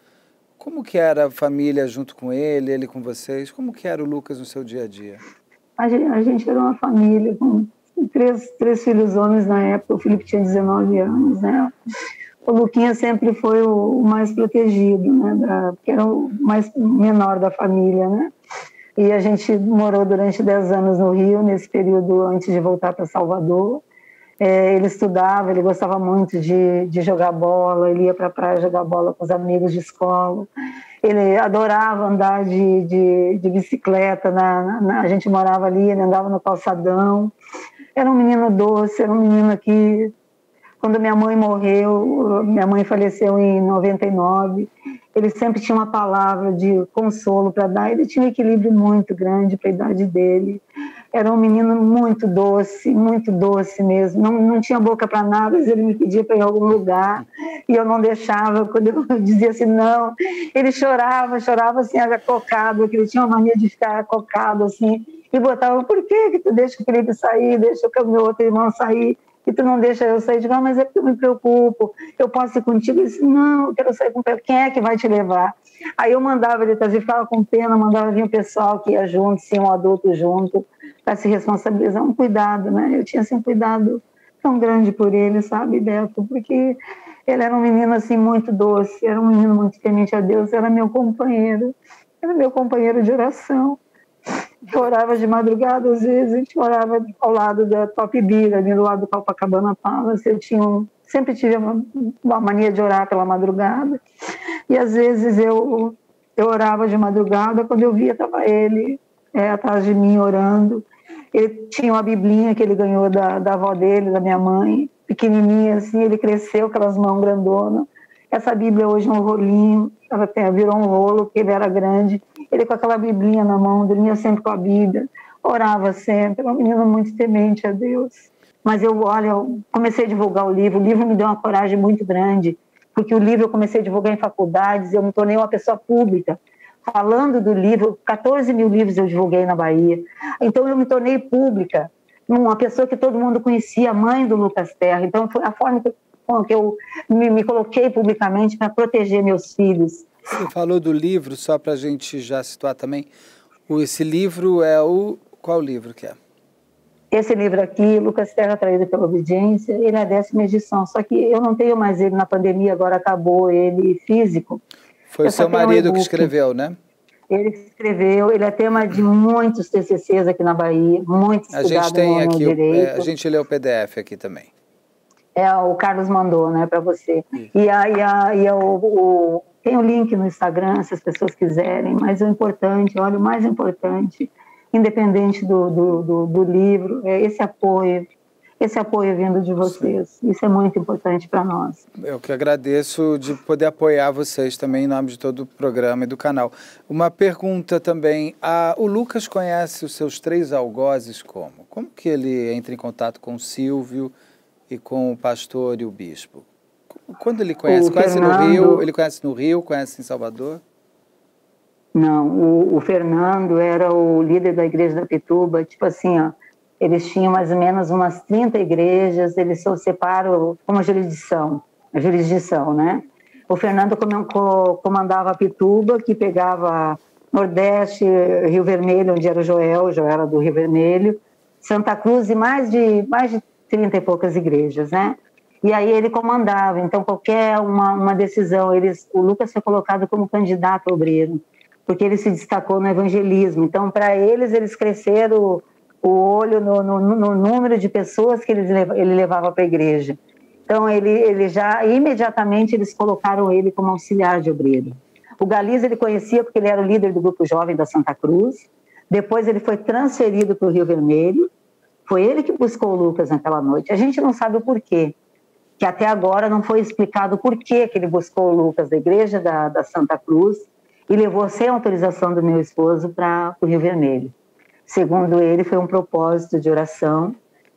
Como que era a família junto com ele com vocês? Como que era o Lucas no seu dia a dia? A gente era uma família com três filhos homens na época. O Felipe tinha 19 anos, né? O Luquinha sempre foi o mais protegido, né? Porque era o mais menor da família, né? E a gente morou durante 10 anos no Rio, nesse período antes de voltar para Salvador. Ele estudava, ele gostava muito de jogar bola, ele ia para a praia jogar bola com os amigos de escola. Ele adorava andar de bicicleta, a gente morava ali, ele andava no calçadão. Era um menino doce, era um menino que, quando minha mãe morreu, minha mãe faleceu em 99, ele sempre tinha uma palavra de consolo para dar, ele tinha um equilíbrio muito grande para a idade dele. Era um menino muito doce mesmo, não tinha boca para nada, ele me pedia para ir a algum lugar e eu não deixava, quando eu dizia assim, não, ele chorava assim, acocado, que ele tinha uma mania de ficar acocado assim, e botava, por que tu deixa o Felipe sair, deixa o meu outro irmão sair, e tu não deixa eu sair? Eu digo, mas é porque eu me preocupo, eu posso ir contigo? Ele disse, não, eu quero sair com ele, quem é que vai te levar? Aí eu mandava ele trazer, ficava com pena, mandava vir o pessoal que ia junto, sim, um adulto junto, para se responsabilizar, um cuidado, né? Eu tinha assim, um cuidado tão grande por ele, sabe, Beto? Porque ele era um menino assim muito doce, era um menino muito temente a Deus, era meu companheiro de oração. Eu orava de madrugada, às vezes, a gente orava ao lado da Top Bira, ali do lado do Copacabana Palace. Sempre tive uma mania de orar pela madrugada, e às vezes eu orava de madrugada, quando eu via, estava ele atrás de mim orando. Ele tinha uma biblinha que ele ganhou da avó dele, da minha mãe, pequenininha assim, ele cresceu com aquelas mãos grandonas. Essa Bíblia hoje é um rolinho, ela virou um rolo, porque ele era grande. Ele com aquela biblinha na mão, dormia sempre com a Bíblia, orava sempre, era um menino muito temente a Deus. Mas eu comecei a divulgar o livro me deu uma coragem muito grande, porque o livro eu comecei a divulgar em faculdades, eu me tornei uma pessoa pública, falando do livro, 14 mil livros eu divulguei na Bahia, então eu me tornei pública, uma pessoa que todo mundo conhecia, mãe do Lucas Terra, então foi a forma que eu me coloquei publicamente para proteger meus filhos. Você falou do livro, só para a gente já situar também, esse livro qual livro que é? Esse livro aqui, Lucas Terra Atraído pela Obediência, ele é a 10ª edição, só que eu não tenho mais ele na pandemia, agora acabou ele físico. Foi o seu marido que escreveu, né? Ele escreveu, ele é tema de muitos TCCs aqui na Bahia, muito estudado. A gente tem aqui, direito. A gente lê o PDF aqui também. O Carlos mandou, né, para você. Tem o link no Instagram, se as pessoas quiserem, mas o mais importante, independente do livro, é esse apoio vindo de vocês. Sim. Isso é muito importante para nós. Eu que agradeço de poder apoiar vocês também em nome de todo o programa e do canal. Uma pergunta também, o Lucas conhece os seus 3 algozes como? Como que ele entra em contato com o Silvio e com o pastor e o bispo? Quando ele conhece? Conhece no Rio? Ele conhece no Rio? Conhece em Salvador? Não, o Fernando era o líder da igreja da Pituba, tipo assim, eles tinham mais ou menos umas 30 igrejas, eles só separam como jurisdição, né? O Fernando comandava a Pituba, que pegava Nordeste, Rio Vermelho, onde era o Joel era do Rio Vermelho, Santa Cruz e mais de 30 e poucas igrejas, né? E aí ele comandava, então qualquer uma decisão, o Lucas foi colocado como candidato obreiro, porque ele se destacou no evangelismo, então para eles cresceram o olho no número de pessoas que ele levava para a igreja. Então ele já, imediatamente eles colocaram ele como auxiliar de obreiro. O Galiza ele conhecia porque ele era o líder do grupo jovem da Santa Cruz, depois ele foi transferido para o Rio Vermelho, foi ele que buscou o Lucas naquela noite. A gente não sabe o porquê, que até agora não foi explicado por que ele buscou o Lucas da igreja da Santa Cruz e levou sem autorização do meu esposo para o Rio Vermelho. Segundo ele, foi um propósito de oração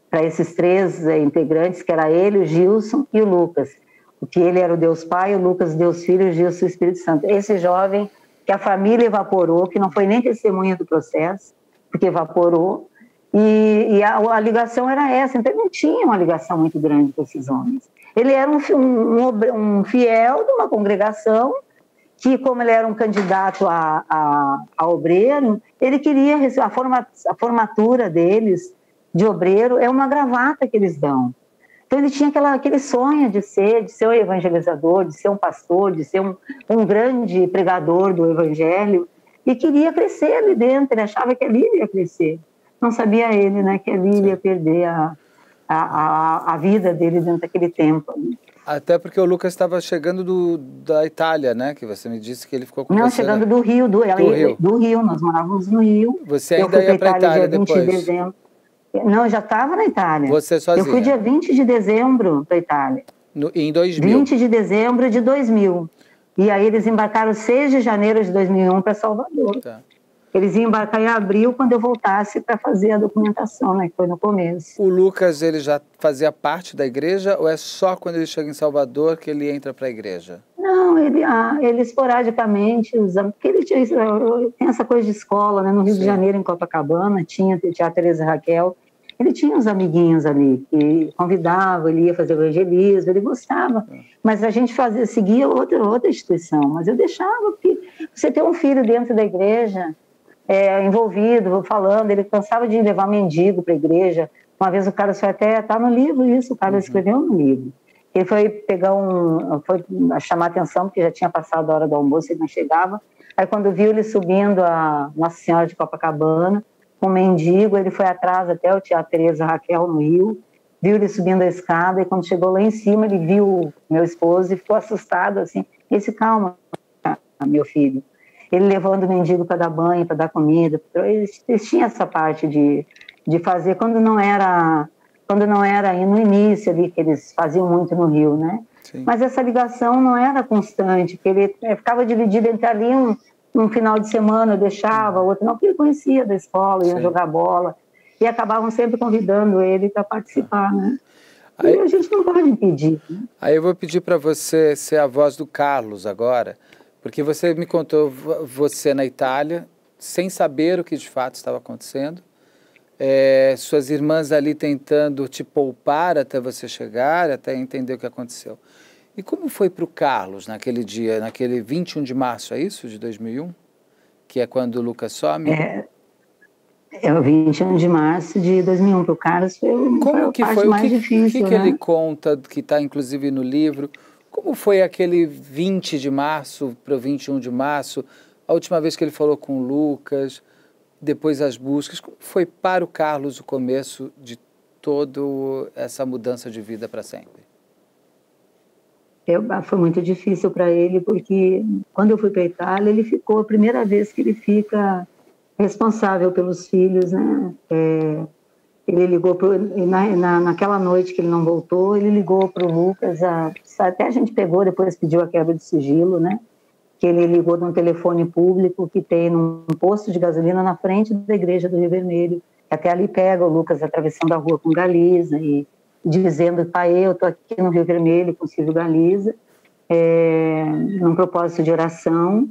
para esses 3 integrantes, que era ele, o Gilson e o Lucas. Porque ele era o Deus Pai, o Lucas Deus Filho e o Gilson o Espírito Santo. Esse jovem que a família evaporou, que não foi nem testemunha do processo, porque evaporou, e a ligação era essa, então ele não tinha uma ligação muito grande com esses homens. Ele era um fiel de uma congregação que, como ele era um candidato a obreiro, ele queria a formatura deles de obreiro é uma gravata que eles dão. Então ele tinha aquele sonho de ser um evangelizador, de ser um pastor, de ser um grande pregador do evangelho, e queria crescer ali dentro. Ele achava que ali ele ia crescer. Não sabia ele, né, que ali ele ia perder a vida dele dentro daquele tempo. Até porque o Lucas estava chegando da Itália, né? Que você me disse que ele ficou com você. Não, chegando do Rio. Do Rio, nós morávamos no Rio. Você ainda ia para a Itália dia 20 depois? De dezembro. Não, eu já estava na Itália. Você sozinha? Eu fui dia 20 de dezembro para a Itália. Em 2000? 20 de dezembro de 2000. E aí eles embarcaram 6 de janeiro de 2001 para Salvador. Tá. Eles iam embarcar em abril quando eu voltasse para fazer a documentação, né, que foi no começo. O Lucas, ele já fazia parte da igreja ou é só quando ele chega em Salvador que ele entra para a igreja? Não, ele esporadicamente usa, porque ele tem essa coisa de escola, né, no Rio de Janeiro, em Copacabana, tinha o Teatro Teresa Raquel, ele tinha uns amiguinhos ali que convidava, ele ia fazer evangelismo, ele gostava, mas a gente seguia outra instituição, mas eu deixava, porque você ter um filho dentro da igreja, envolvido, falando, ele cansava de levar mendigo para a igreja. Uma vez o Carlos foi até, está no livro isso, o Carlos escreveu no livro. Ele foi foi chamar atenção, porque já tinha passado a hora do almoço, ele não chegava. Aí quando viu ele subindo a Nossa Senhora de Copacabana, com um mendigo, ele foi atrás até o Teatro Teresa Raquel, no Rio, viu ele subindo a escada, e quando chegou lá em cima, ele viu meu esposo e ficou assustado, assim, disse, calma, meu filho. Ele levando o mendigo para dar banho, para dar comida. Eles tinham essa parte de fazer quando não era aí no início ali, que eles faziam muito no Rio, né? Sim. Mas essa ligação não era constante, porque ele ficava dividido entre ali um final de semana, eu deixava, outro não, porque ele conhecia da escola, ia jogar bola, e acabavam sempre convidando ele para participar, né? Aí, e a gente não pode impedir. Né? Aí eu vou pedir para você ser a voz do Carlos agora, porque você me contou você na Itália, sem saber o que de fato estava acontecendo, suas irmãs ali tentando te poupar até você chegar, até entender o que aconteceu. E como foi para o Carlos naquele dia, naquele 21 de março, é isso, de 2001? Que é quando o Lucas some? É o 21 de março de 2001, para o Carlos foi a parte mais difícil. O que ele conta, que está inclusive no livro? Como foi aquele 20 de março para o 21 de março, a última vez que ele falou com o Lucas, depois as buscas? Como foi para o Carlos o começo de toda essa mudança de vida para sempre? Foi muito difícil para ele, porque quando eu fui para a Itália, ele ficou, a primeira vez que ele fica responsável pelos filhos, né? Ele ligou, naquela noite que ele não voltou, ele ligou para o Lucas, até a gente pegou, depois pediu a quebra de sigilo, né? Que ele ligou num telefone público que tem num posto de gasolina na frente da igreja do Rio Vermelho. Até ali pega o Lucas atravessando a rua com Galiza e dizendo, pai, eu estou aqui no Rio Vermelho com o Silvio Galiza, num propósito de oração,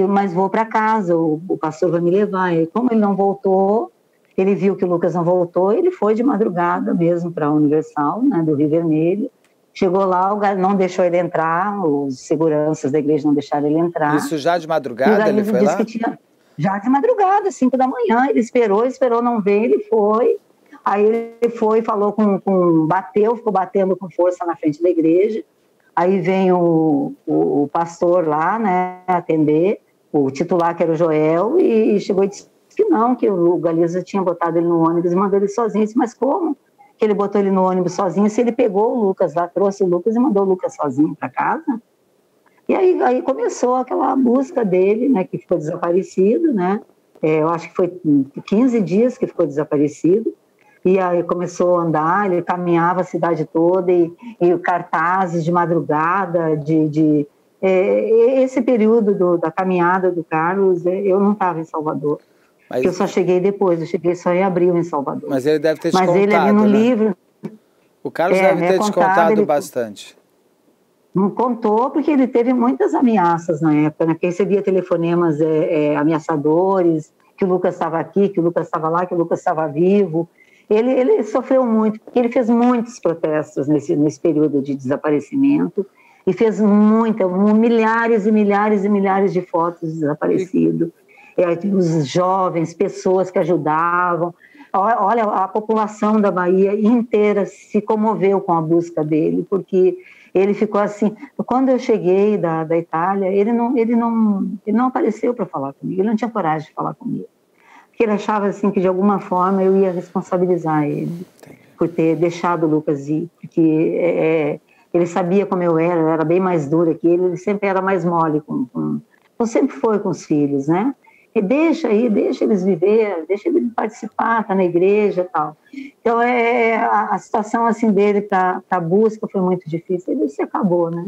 mas vou para casa, o pastor vai me levar. E como ele não voltou, ele viu que o Lucas não voltou, ele foi de madrugada mesmo para a Universal, né, do Rio Vermelho. Chegou lá, não deixou ele entrar, os seguranças da igreja não deixaram ele entrar. Isso já de madrugada ele foi lá? Já de madrugada, 5 da manhã, ele esperou não ver, ele foi. Aí ele foi, falou ficou batendo com força na frente da igreja. Aí vem o pastor lá, né, atender, o titular que era o Joel, e chegou e disse que não, que o Galiza tinha botado ele no ônibus e mandou ele sozinho. Eu disse, mas como que ele botou ele no ônibus sozinho se ele pegou o Lucas lá, trouxe o Lucas e mandou o Lucas sozinho para casa? E aí começou aquela busca dele, né, que ficou desaparecido, né? Eu acho que foi 15 dias que ficou desaparecido. E aí começou a andar, ele caminhava a cidade toda, e cartazes de madrugada, esse período da caminhada do Carlos, eu não estava em Salvador. Mas eu só cheguei depois, eu cheguei só em abril em Salvador. Mas ele deve ter te contado, ele ali no livro... O Carlos deve ter te contado bastante. Não contou, porque ele teve muitas ameaças na época, né? Que recebia telefonemas ameaçadores, que o Lucas estava aqui, que o Lucas estava lá, que o Lucas estava vivo. Ele sofreu muito, porque ele fez muitos protestos nesse período de desaparecimento. e fez milhares e milhares e milhares de fotos de desaparecido. Os jovens, pessoas que ajudavam. Olha, a população da Bahia inteira se comoveu com a busca dele, porque ele ficou assim. Quando eu cheguei da Itália, ele não apareceu para falar comigo, ele não tinha coragem de falar comigo, porque ele achava assim que de alguma forma eu ia responsabilizar ele por ter deixado o Lucas ir, porque ele sabia como eu era bem mais dura que ele sempre era mais mole, sempre foi com os filhos, né? E deixa eles viver, deixa ele participar, tá na igreja e tal. Então, a situação assim dele para a busca foi muito difícil. Ele se acabou, né?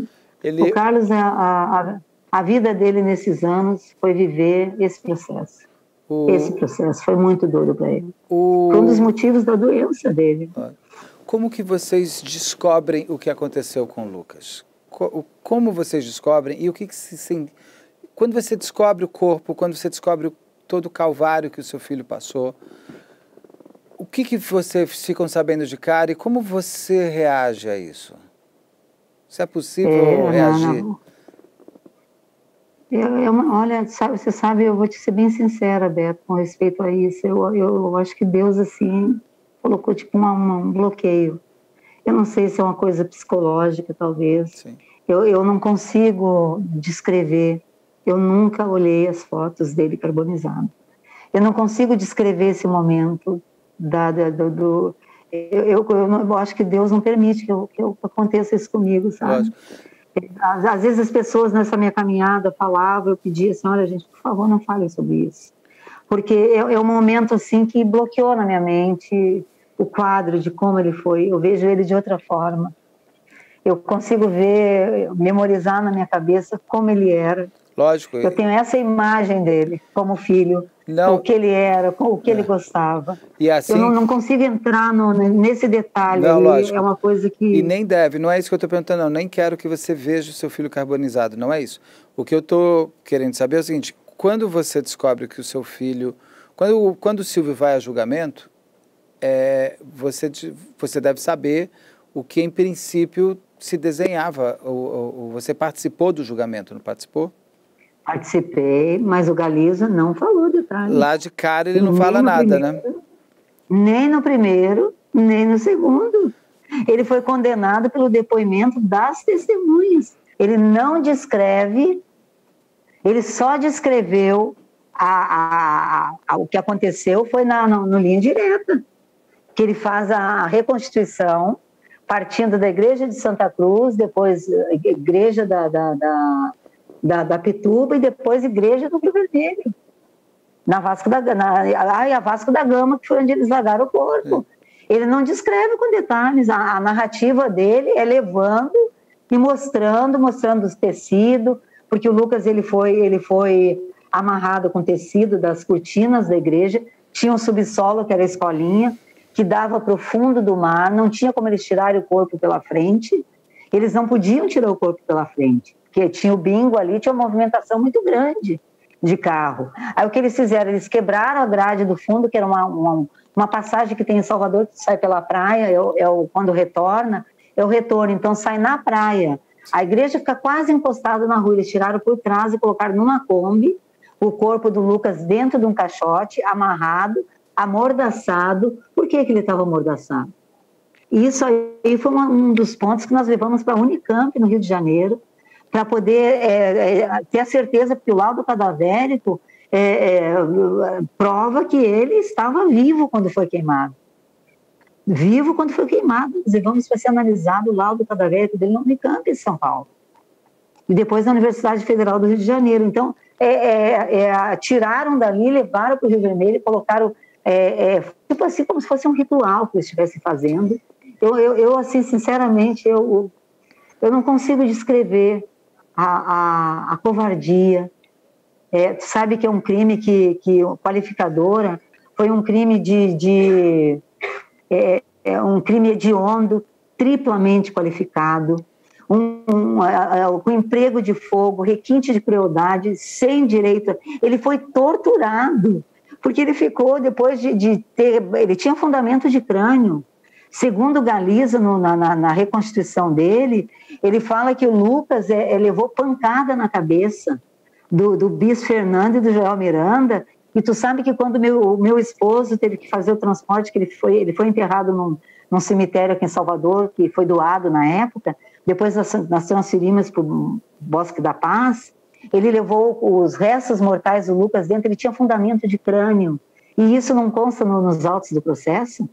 O Carlos, a vida dele nesses anos foi viver esse processo. Esse processo foi muito duro para ele. Foi um dos motivos da doença dele. Como que vocês descobrem o que aconteceu com o Lucas? Como vocês descobrem e o que se... Quando você descobre o corpo, quando você descobre todo o calvário que o seu filho passou, o que vocês ficam sabendo de cara e como você reage a isso? Se é possível reagir? Olha, você sabe, eu vou te ser bem sincera, Beto, com respeito a isso. Eu acho que Deus, assim, colocou tipo um bloqueio. Eu não sei se é uma coisa psicológica, talvez. Sim. Eu não consigo descrever. Eu nunca olhei as fotos dele carbonizado. Eu não consigo descrever esse momento eu acho que Deus não permite que aconteça isso comigo, sabe? Lógico. Às vezes as pessoas nessa minha caminhada falavam, eu pedia assim, olha gente, por favor, não falem sobre isso. Porque é um momento assim que bloqueou na minha mente o quadro de como ele foi. Eu vejo ele de outra forma. Eu consigo memorizar na minha cabeça como ele era. Lógico. Eu tenho essa imagem dele como filho, o que ele era, o que ele gostava. E assim, eu não consigo entrar nesse detalhe. Não, lógico. É uma coisa que... E nem deve, não é isso que eu estou perguntando, não. Nem quero que você veja o seu filho carbonizado, não é isso. O que eu estou querendo saber é o seguinte, quando você descobre que o seu filho... Quando o Silvio vai a julgamento, você deve saber o que, em princípio, se desenhava. Você participou do julgamento, não participou? Participei, mas o Galiza não falou detalhes. Lá de cara ele não fala nada, né? Nem no primeiro, nem no segundo. Ele foi condenado pelo depoimento das testemunhas. Ele não descreve, ele só descreveu o que aconteceu foi no linha direta, que ele faz a reconstituição, partindo da igreja de Santa Cruz, depois igreja da Pituba e depois igreja do Rio Vermelho, a Vasco da Gama, que foi onde eles largaram o corpo. Ele não descreve com detalhes, a narrativa dele é levando e mostrando os tecidos, porque o Lucas ele foi amarrado com tecido das cortinas da igreja, tinha um subsolo que era a escolinha, que dava para o fundo do mar, não tinha como eles tirarem o corpo pela frente, eles não podiam tirar o corpo pela frente, porque tinha o bingo ali, tinha uma movimentação muito grande de carro. Aí o que eles fizeram? Eles quebraram a grade do fundo, que era uma passagem que tem em Salvador, que sai pela praia, quando retorna, é o retorno, então sai na praia. A igreja fica quase encostada na rua, eles tiraram por trás e colocaram numa Kombi o corpo do Lucas dentro de um caixote, amarrado, amordaçado. Por que ele estava amordaçado? Isso aí foi um dos pontos que nós levamos para a Unicamp, no Rio de Janeiro, para poder ter a certeza, porque o laudo cadavérico prova que ele estava vivo quando foi queimado. Vivo quando foi queimado. Nós levamos para ser analisado o laudo cadavérico dele na Unicamp, em São Paulo. E depois na Universidade Federal do Rio de Janeiro. Então, tiraram dali, levaram para o Rio Vermelho, colocaram, tipo assim, como se fosse um ritual que eles estivessem fazendo. Eu assim, sinceramente, eu não consigo descrever a covardia. Tu sabe que é um crime que qualificadora, foi um crime um crime hediondo, triplamente qualificado, com emprego de fogo, requinte de crueldade, sem direito. Ele foi torturado, porque ele ficou, depois de ter... Ele tinha fundamento de crânio. Segundo Galiza, na reconstituição dele, ele fala que o Lucas levou pancada na cabeça do Bis Fernando e do Joel Miranda. E tu sabe que quando o meu esposo teve que fazer o transporte, que ele foi enterrado num cemitério aqui em Salvador, que foi doado na época, depois nós transferimos para o Bosque da Paz, ele levou os restos mortais do Lucas dentro, ele tinha fundamento de crânio. E isso não consta nos autos do processo?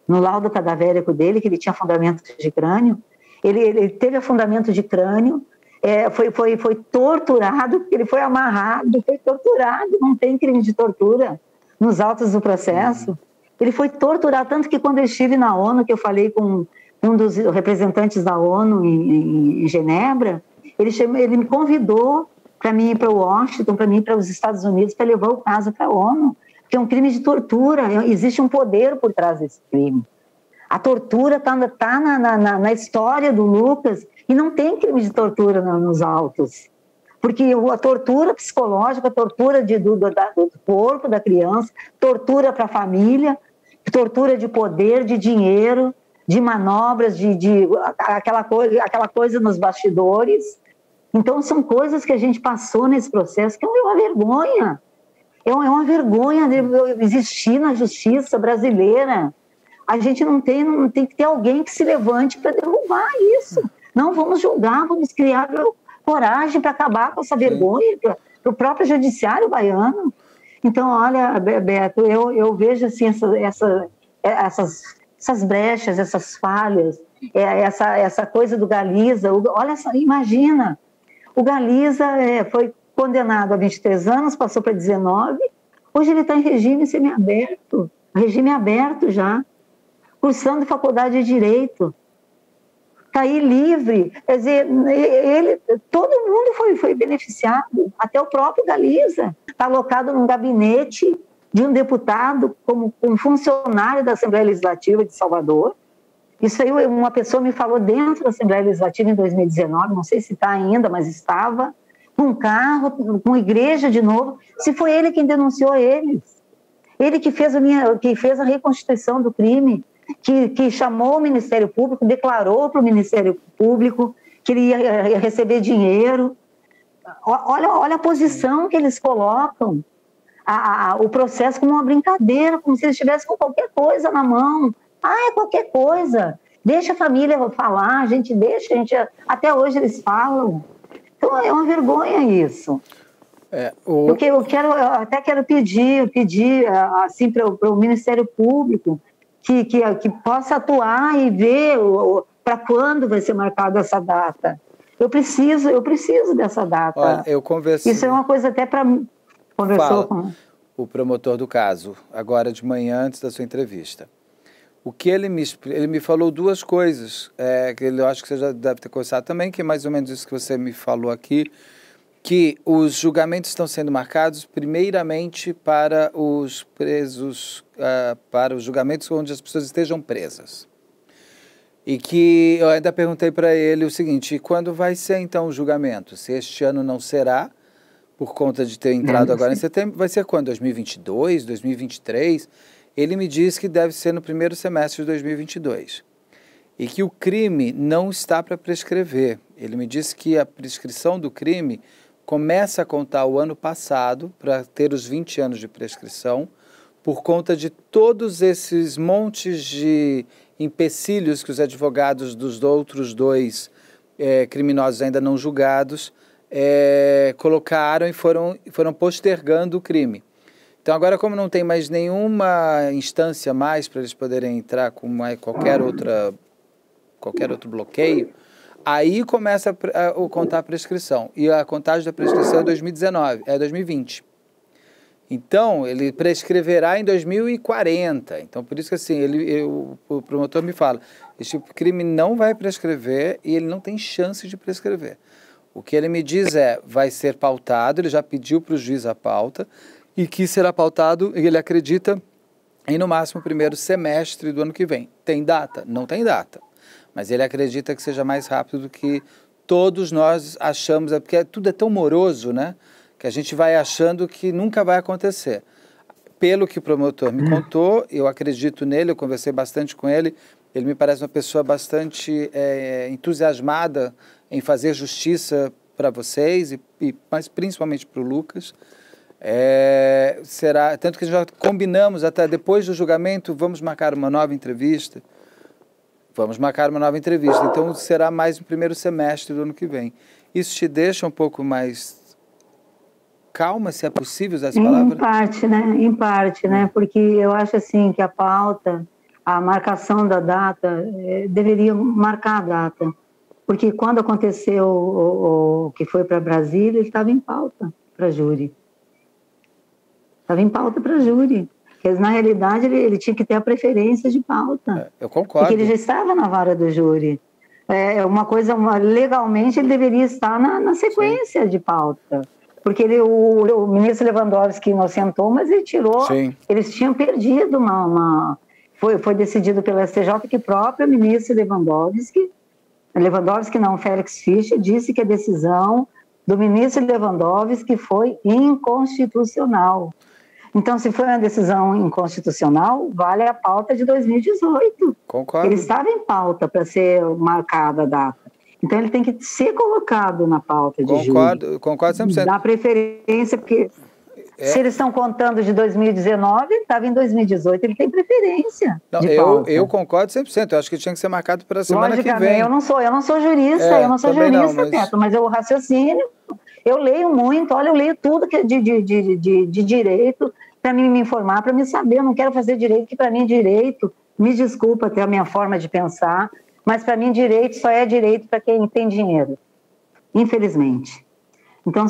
No laudo cadavérico dele, que ele tinha fundamento de crânio. Ele teve fundamento de crânio, foi torturado, ele foi amarrado, foi torturado, não tem crime de tortura nos autos do processo. Ele foi torturado, tanto que quando eu estive na ONU, que eu falei com um dos representantes da ONU em Genebra, ele me convidou para mim ir para Washington, para mim ir para os Estados Unidos, para levar o caso para a ONU, que é um crime de tortura, existe um poder por trás desse crime. A tortura está na história do Lucas e não tem crime de tortura nos autos. Porque a tortura psicológica, a tortura do corpo da criança, tortura para a família, tortura de poder, de dinheiro, de manobras, aquela coisa nos bastidores. Então, são coisas que a gente passou nesse processo que é uma vergonha. É uma vergonha existir na justiça brasileira. A gente não tem que ter alguém que se levante para derrubar isso. Não vamos julgar, vamos criar coragem para acabar com essa vergonha para o próprio judiciário baiano. Então, olha, Beto, eu vejo assim, essas brechas, essas falhas, essa coisa do Galiza. Olha só, imagina, o Galiza foi condenado a 23 anos, passou para 19, hoje ele está em regime semiaberto, regime aberto já, cursando faculdade de Direito, está aí livre, quer dizer, todo mundo foi beneficiado, até o próprio Galiza, está alocado num gabinete de um deputado como funcionário da Assembleia Legislativa de Salvador. Isso aí uma pessoa me falou dentro da Assembleia Legislativa em 2019, não sei se está ainda, mas estava, com carro, com igreja de novo, se foi ele quem denunciou eles. Ele que fez a reconstituição do crime, que chamou o Ministério Público, declarou para o Ministério Público que ele ia receber dinheiro. Olha a posição que eles colocam, o processo como uma brincadeira, como se eles estivessem com qualquer coisa na mão. É qualquer coisa. Deixa a família falar, a gente até hoje eles falam. Então é uma vergonha isso. Eu até quero pedir assim, para o Ministério Público que possa atuar e ver para quando vai ser marcada essa data. Eu preciso dessa data. Olha, eu conversei... Isso é uma coisa até para... Conversou com o promotor do caso, agora de manhã, antes da sua entrevista. O que ele me falou duas coisas, que eu acho que você já deve ter conversado também, que é mais ou menos isso que você me falou aqui, que os julgamentos estão sendo marcados primeiramente para os presos, para os julgamentos onde as pessoas estejam presas. E que eu ainda perguntei para ele o seguinte: quando vai ser então o julgamento? Se este ano não será, por conta de ter entrado agora em setembro, vai ser quando? 2022, 2023? Ele me disse que deve ser no primeiro semestre de 2022. E que o crime não está para prescrever. Ele me disse que a prescrição do crime começa a contar o ano passado, para ter os 20 anos de prescrição, por conta de todos esses montes de empecilhos que os advogados dos outros dois criminosos ainda não julgados colocaram e foram postergando o crime. Então agora, como não tem mais nenhuma instância mais para eles poderem entrar com qualquer outro bloqueio, aí começa a contar a prescrição. E a contagem da prescrição é 2020. Então, ele prescreverá em 2040. Então, por isso que assim, o promotor me fala, este crime não vai prescrever e ele não tem chance de prescrever. O que ele me diz vai ser pautado, ele já pediu para o juiz a pauta, e que será pautado, ele acredita, em no máximo o primeiro semestre do ano que vem. Tem data? Não tem data. Mas ele acredita que seja mais rápido do que todos nós achamos, porque tudo é tão moroso, né? Que a gente vai achando que nunca vai acontecer. Pelo que o promotor me contou, eu acredito nele, eu conversei bastante com ele, Ele me parece uma pessoa bastante entusiasmada em fazer justiça para vocês, mas principalmente para o Lucas. Será, tanto que já combinamos até depois do julgamento, vamos marcar uma nova entrevista. Vamos marcar uma nova entrevista. Então será mais no primeiro semestre do ano que vem. Isso te deixa um pouco mais calma, se é possível usar essa palavra? Em parte, né? Porque eu acho assim que a pauta, a marcação da data, deveria marcar a data. Porque quando aconteceu o que foi para Brasília, ele estava em pauta para júri. Estava em pauta para júri. Porque, na realidade, ele tinha que ter a preferência de pauta. Eu concordo. Porque ele já estava na vara do júri. Legalmente, ele deveria estar na sequência Sim. de pauta. Porque o ministro Lewandowski inocentou, mas ele tirou. Sim. Eles tinham perdido Foi decidido pelo STJ que o próprio ministro Lewandowski não, Félix Fischer, disse que a decisão do ministro Lewandowski foi inconstitucional. Então, se foi uma decisão inconstitucional, vale a pauta de 2018. Concordo. Ele estava em pauta para ser marcada a data. Então, ele tem que ser colocado na pauta de júri. Concordo 100%. Dá preferência, porque se eles estão contando de 2019, ele estava em 2018, ele tem preferência. Não, eu concordo 100%. Eu acho que tinha que ser marcado para a semana que vem. Eu não sou jurista, Beto, mas eu raciocínio. Eu leio muito, eu leio tudo de direito para me informar, para me saber. Eu não quero fazer direito, que para mim direito, me desculpa até a minha forma de pensar, mas para mim direito só é direito para quem tem dinheiro, infelizmente. Então,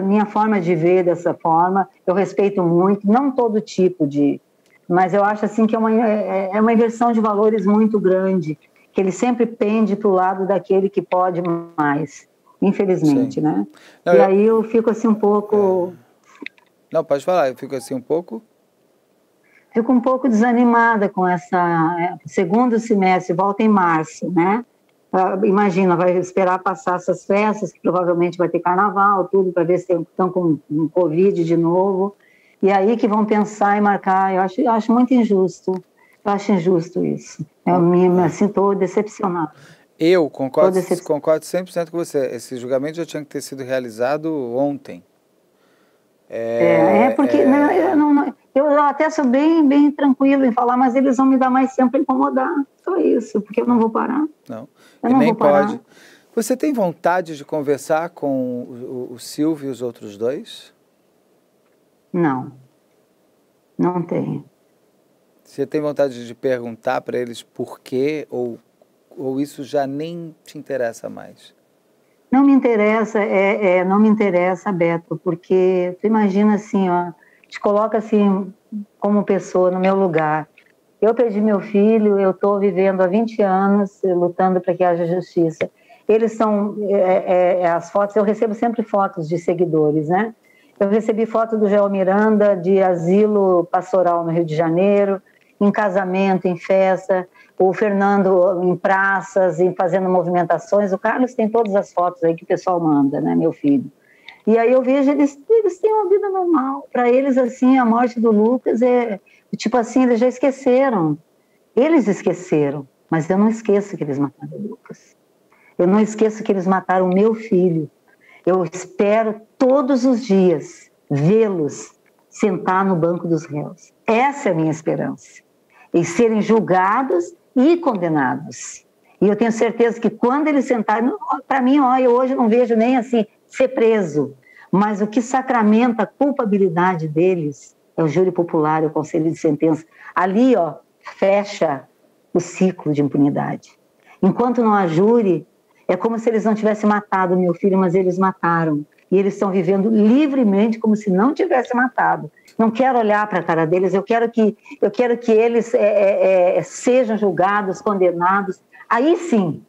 minha forma de ver dessa forma, eu respeito muito, não todo tipo mas eu acho assim que é uma inversão de valores muito grande, que ele sempre pende para o lado daquele que pode mais. Infelizmente, Sim. né? Não, aí eu fico assim um pouco... Não, pode falar, eu fico assim um pouco... Fico um pouco desanimada com essa... Segundo semestre, volta em março, né? Imagina, vai esperar passar essas festas, que provavelmente vai ter carnaval, tudo, para ver se estão com Covid de novo. E aí que vão pensar em marcar. Eu acho muito injusto. Eu acho injusto isso. Assim, estou decepcionada. Eu concordo 100% com você. Esse julgamento já tinha que ter sido realizado ontem. Porque eu até sou bem tranquilo em falar, mas eles vão me dar mais tempo para incomodar. Só isso, porque eu não vou parar. Não, nem pode. Você tem vontade de conversar com o Silvio e os outros dois? Não tenho. Você tem vontade de perguntar para eles por quê ou isso já nem te interessa mais? Não me interessa, não me interessa, Beto, porque tu imagina assim, te coloca assim como pessoa no meu lugar. Eu perdi meu filho, eu estou vivendo há 20 anos lutando para que haja justiça. Eles são, as fotos, eu recebo sempre fotos de seguidores, né? Eu recebi foto do Joel Miranda de asilo pastoral no Rio de Janeiro, em casamento, em festa, o Fernando em praças, fazendo movimentações. O Carlos tem todas as fotos aí que o pessoal manda, né, meu filho. E aí eu vejo, eles têm uma vida normal. Para eles, assim, a morte do Lucas tipo assim, eles já esqueceram. Eles esqueceram, mas eu não esqueço que eles mataram o Lucas. Eu não esqueço que eles mataram o meu filho. Eu espero todos os dias vê-los sentar no banco dos réus. Essa é a minha esperança. E serem julgados e condenados. E eu tenho certeza que quando eles sentarem... Para mim, eu hoje não vejo nem assim ser preso. Mas o que sacramenta a culpabilidade deles é o júri popular, é o conselho de sentença. Ali, fecha o ciclo de impunidade. Enquanto não há júri, é como se eles não tivessem matado o meu filho, mas eles mataram. E eles estão vivendo livremente como se não tivessem matado. Não quero olhar para a cara deles, eu quero que eles sejam julgados, condenados. Aí sim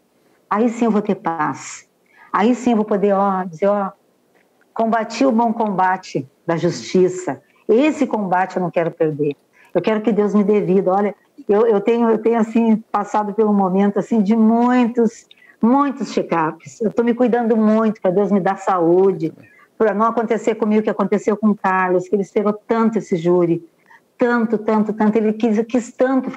eu vou ter paz. Aí sim eu vou poder dizer, combati o bom combate da justiça. Esse combate eu não quero perder. Eu quero que Deus me dê vida. Olha, eu tenho assim, passado pelo momento assim, de muitos check-ups. Eu estou me cuidando muito para Deus me dar saúde, para não acontecer comigo o que aconteceu com o Carlos, que ele esperou tanto esse júri. tanto, tanto, tanto, ele quis tanto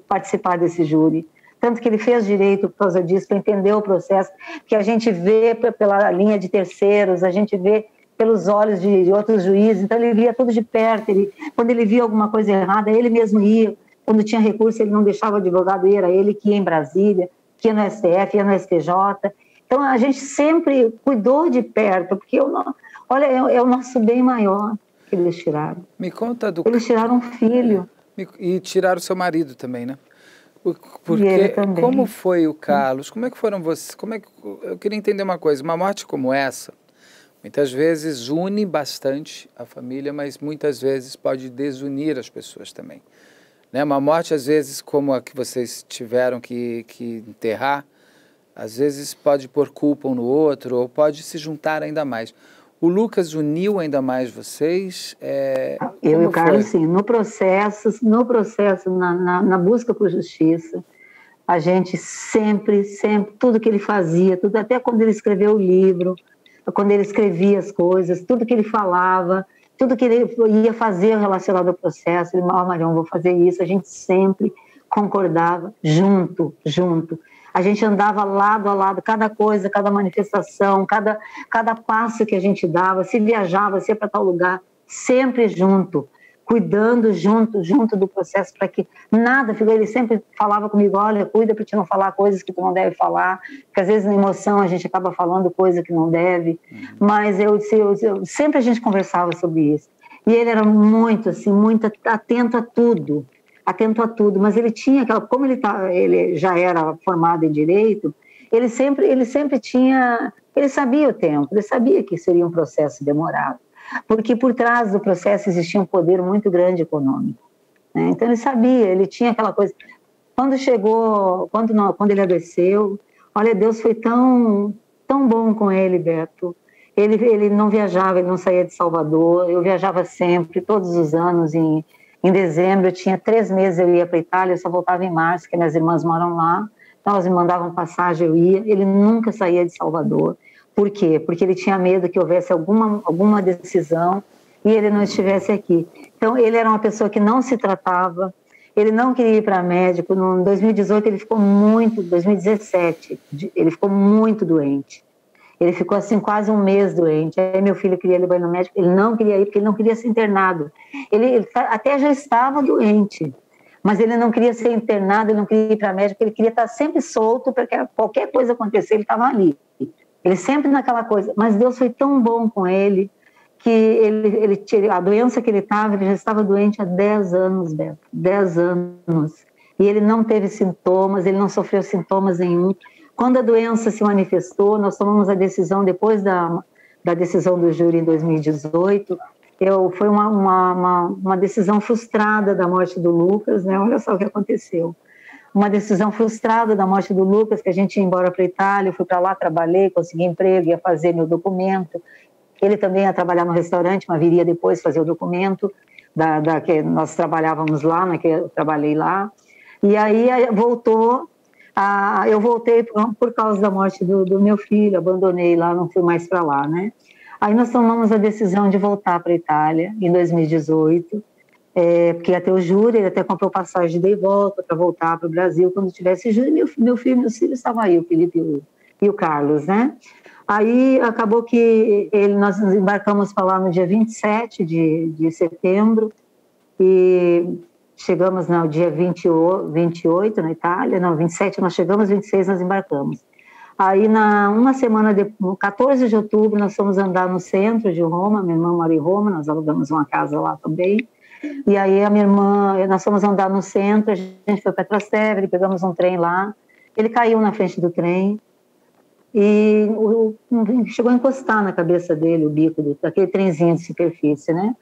participar desse júri, tanto que ele fez direito por causa disso, para entender o processo, que a gente vê pela linha de terceiros, a gente vê pelos olhos de outros juízes, então ele via tudo de perto, quando ele via alguma coisa errada, ele mesmo ia, quando tinha recurso ele não deixava o advogado ir, era ele que ia em Brasília, que ia no STF, ia no STJ, então a gente sempre cuidou de perto, porque olha, é o nosso bem maior que eles tiraram. Me conta do... Eles tiraram um filho. E tiraram o seu marido também, né? E ele também. Como foi o Carlos? Como é que foram vocês? Eu queria entender uma coisa, uma morte como essa, muitas vezes une bastante a família, mas muitas vezes pode desunir as pessoas também. Né? Uma morte, às vezes, como a que vocês tiveram que enterrar, às vezes pode pôr culpa um no outro, ou pode se juntar ainda mais. O Lucas uniu ainda mais vocês? Eu e o Carlos, sim. No processo, na busca por justiça, a gente sempre, tudo que ele fazia, tudo, até quando ele escreveu o livro, quando ele escrevia as coisas, tudo que ele falava, tudo que ele ia fazer relacionado ao processo, ele, Marião, vou fazer isso, a gente sempre concordava junto. A gente andava lado a lado, cada coisa, cada manifestação, cada passo que a gente dava, se viajava, se ia para tal lugar, sempre junto, cuidando junto do processo, para que nada, ele sempre falava comigo, olha, cuida para te não falar coisas que tu não deve falar, porque às vezes na emoção a gente acaba falando coisa que não deve, mas sempre a gente conversava sobre isso. E ele era muito atento a tudo, mas ele tinha como ele já era formado em direito, ele sabia o tempo, ele sabia que seria um processo demorado, porque por trás do processo existia um poder muito grande econômico, né? Então ele sabia, ele tinha aquela coisa. Quando ele adoeceu, olha, Deus foi tão bom com ele, Beto. Ele não viajava, ele não saía de Salvador, eu viajava sempre, todos os anos, em dezembro, eu tinha 3 meses, eu ia para a Itália, eu só voltava em março, porque minhas irmãs moram lá, então elas me mandavam passagem, eu ia, ele nunca saía de Salvador. Por quê? Porque ele tinha medo que houvesse alguma decisão e ele não estivesse aqui. Então, ele era uma pessoa que não se tratava, ele não queria ir para médico. Em 2018, 2017, ele ficou muito doente. Ele ficou assim quase um mês doente. Aí meu filho queria levar ele no médico, ele não queria ir porque ele não queria ser internado. Ele até já estava doente, mas ele não queria ser internado, ele não queria ir para médico, ele queria estar sempre solto para que qualquer coisa acontecer, ele estava ali. Ele sempre naquela coisa. Mas Deus foi tão bom com ele que a doença que ele já estava doente há 10 anos, Beto, 10 anos. E ele não teve sintomas, ele não sofreu sintomas nenhum. Quando a doença se manifestou, nós tomamos a decisão, depois da decisão do júri em 2018, foi uma decisão frustrada da morte do Lucas, né? Olha só o que aconteceu. Uma decisão frustrada da morte do Lucas, que a gente ia embora para a Itália, eu fui para lá, trabalhei, consegui emprego, ia fazer meu documento. Ele também ia trabalhar no restaurante, mas viria depois fazer o documento que nós trabalhávamos lá, né, que eu trabalhei lá. E aí eu voltei por causa da morte do meu filho, abandonei lá, não fui mais para lá, né? Aí nós tomamos a decisão de voltar para a Itália em 2018, porque ia ter o júri, ele até comprou passagem de volta para voltar para o Brasil quando tivesse júri. Meu filho e meus filhos estavam aí, o Felipe e o Carlos, né? Aí acabou que nós nos embarcamos para lá no dia 27 de setembro e chegamos no dia 28 na Itália, não, 27 nós chegamos, 26 nós embarcamos. Aí, uma semana depois, no 14 de outubro, nós fomos andar no centro de Roma, minha irmã mora em Roma, nós alugamos uma casa lá também. E aí nós fomos andar no centro, a gente foi para Trastevere, pegamos um trem lá, ele caiu na frente do trem e chegou a encostar na cabeça dele o bico daquele trenzinho de superfície, né?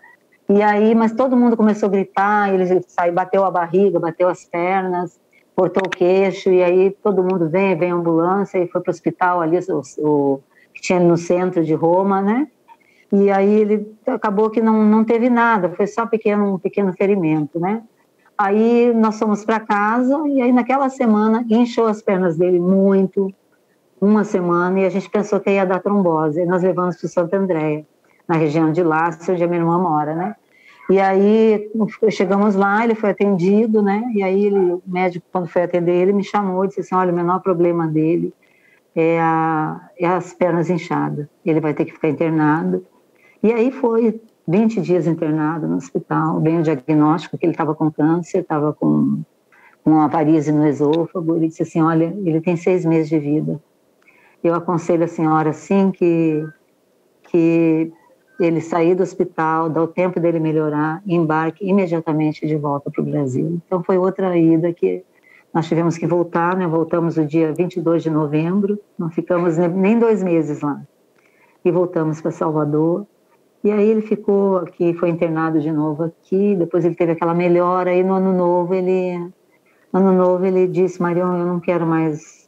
E aí, mas todo mundo começou a gritar, ele bateu a barriga, bateu as pernas, cortou o queixo, e aí todo mundo vem a ambulância e foi para o hospital ali, que tinha no centro de Roma, né? E aí ele acabou que não teve nada, foi só um pequeno ferimento, né? Aí nós fomos para casa e aí naquela semana inchou as pernas dele muito, uma semana, e a gente pensou que ia dar trombose. E nós levamos para o Santo André, na região de Lácio, onde a minha irmã mora, né? E aí chegamos lá, ele foi atendido, né? E aí o médico, quando foi atender ele, me chamou e disse assim, olha, o menor problema dele é as pernas inchadas. Ele vai ter que ficar internado. E aí foi 20 dias internado no hospital, veio o diagnóstico que ele estava com câncer, estava com uma varíase no esôfago. Ele disse assim, olha, ele tem 6 meses de vida. Eu aconselho a senhora, assim, que ele sair do hospital, dá o tempo dele melhorar, embarque imediatamente de volta para o Brasil. Então foi outra ida que nós tivemos que voltar, né? Voltamos no dia 22 de novembro, não ficamos nem 2 meses lá. E voltamos para Salvador. E aí ele ficou aqui, foi internado de novo aqui, depois ele teve aquela melhora, e no ano novo ele disse, Marião, eu não quero mais,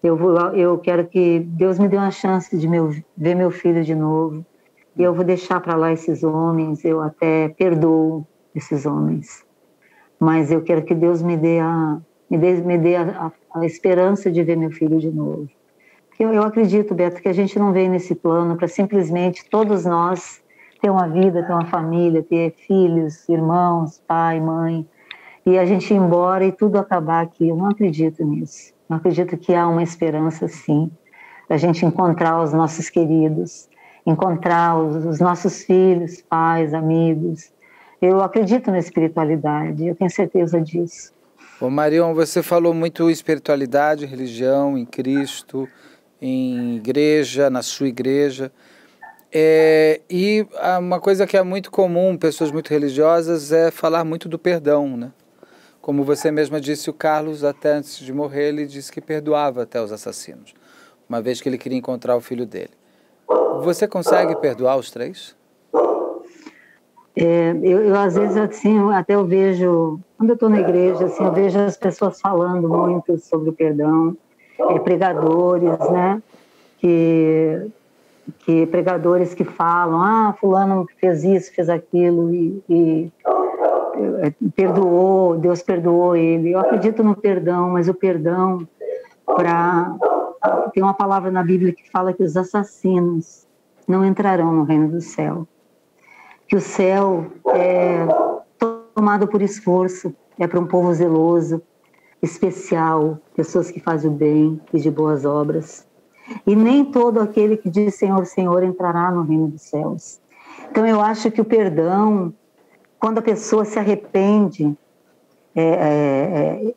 eu quero que Deus me dê uma chance de ver meu filho de novo, e eu vou deixar para lá esses homens, eu até perdoo esses homens, mas eu quero que Deus me dê a esperança de ver meu filho de novo. Eu acredito, Beto, que a gente não veio nesse plano para simplesmente todos nós ter uma vida, ter uma família, ter filhos, irmãos, pai, mãe, e a gente ir embora e tudo acabar aqui. Eu não acredito nisso. Eu acredito que há uma esperança, sim, da gente encontrar os nossos queridos, encontrar os nossos filhos, pais, amigos. Eu acredito na espiritualidade, eu tenho certeza disso. Ô Marião, você falou muito espiritualidade, religião, em Cristo, em igreja, na sua igreja, e uma coisa que é muito comum, pessoas muito religiosas, é falar muito do perdão, né? Como você mesma disse, o Carlos, até antes de morrer, ele disse que perdoava até os assassinos, uma vez que ele queria encontrar o filho dele. Você consegue perdoar os 3? Eu às vezes, assim, até eu vejo, quando eu estou na igreja, assim, eu vejo as pessoas falando muito sobre o perdão, pregadores, né, que pregadores que falam, fulano fez isso, fez aquilo e perdoou, Deus perdoou ele. Eu acredito no perdão, mas o perdão tem uma palavra na Bíblia que fala que os assassinos não entrarão no reino do céu, que o céu é tomado por esforço, é para um povo zeloso, especial, pessoas que fazem o bem e de boas obras. E nem todo aquele que diz Senhor, Senhor entrará no reino dos céus. Então eu acho que o perdão, quando a pessoa se arrepende,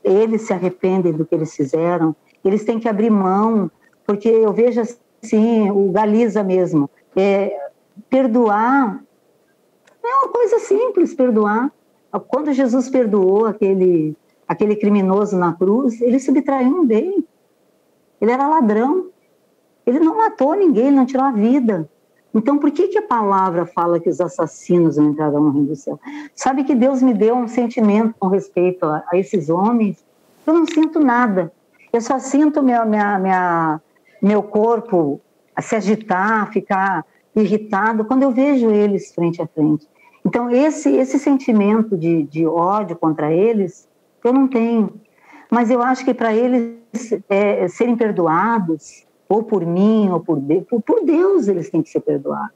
eles se arrependem do que eles fizeram, eles têm que abrir mão, porque eu vejo assim, o Galiza mesmo, perdoar é uma coisa simples, perdoar. Quando Jesus perdoou aquele criminoso na cruz, ele subtraiu um bem. Ele era ladrão. Ele não matou ninguém, ele não tirou a vida. Então, por que a palavra fala que os assassinos não entrarão no reino do céu? Sabe que Deus me deu um sentimento com respeito a esses homens? Eu não sinto nada. Eu só sinto meu corpo se agitar, ficar irritado quando eu vejo eles frente a frente. Então, esse sentimento de ódio contra eles, eu não tenho. Mas eu acho que para eles serem perdoados, ou por mim, ou por Deus, eles têm que ser perdoados.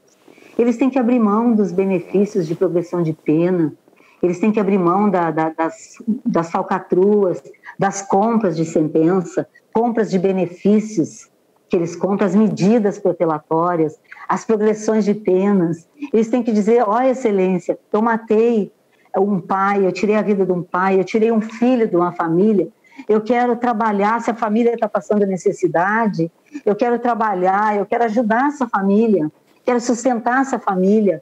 Eles têm que abrir mão dos benefícios de progressão de pena, eles têm que abrir mão das falcatruas, das compras de sentença, compras de benefícios que eles compram, as medidas protelatórias, as progressões de penas. Eles têm que dizer, ó excelência, eu matei um pai, eu tirei a vida de um pai, eu tirei um filho de uma família, eu quero trabalhar, se a família está passando necessidade, eu quero trabalhar, eu quero ajudar essa família, quero sustentar essa família,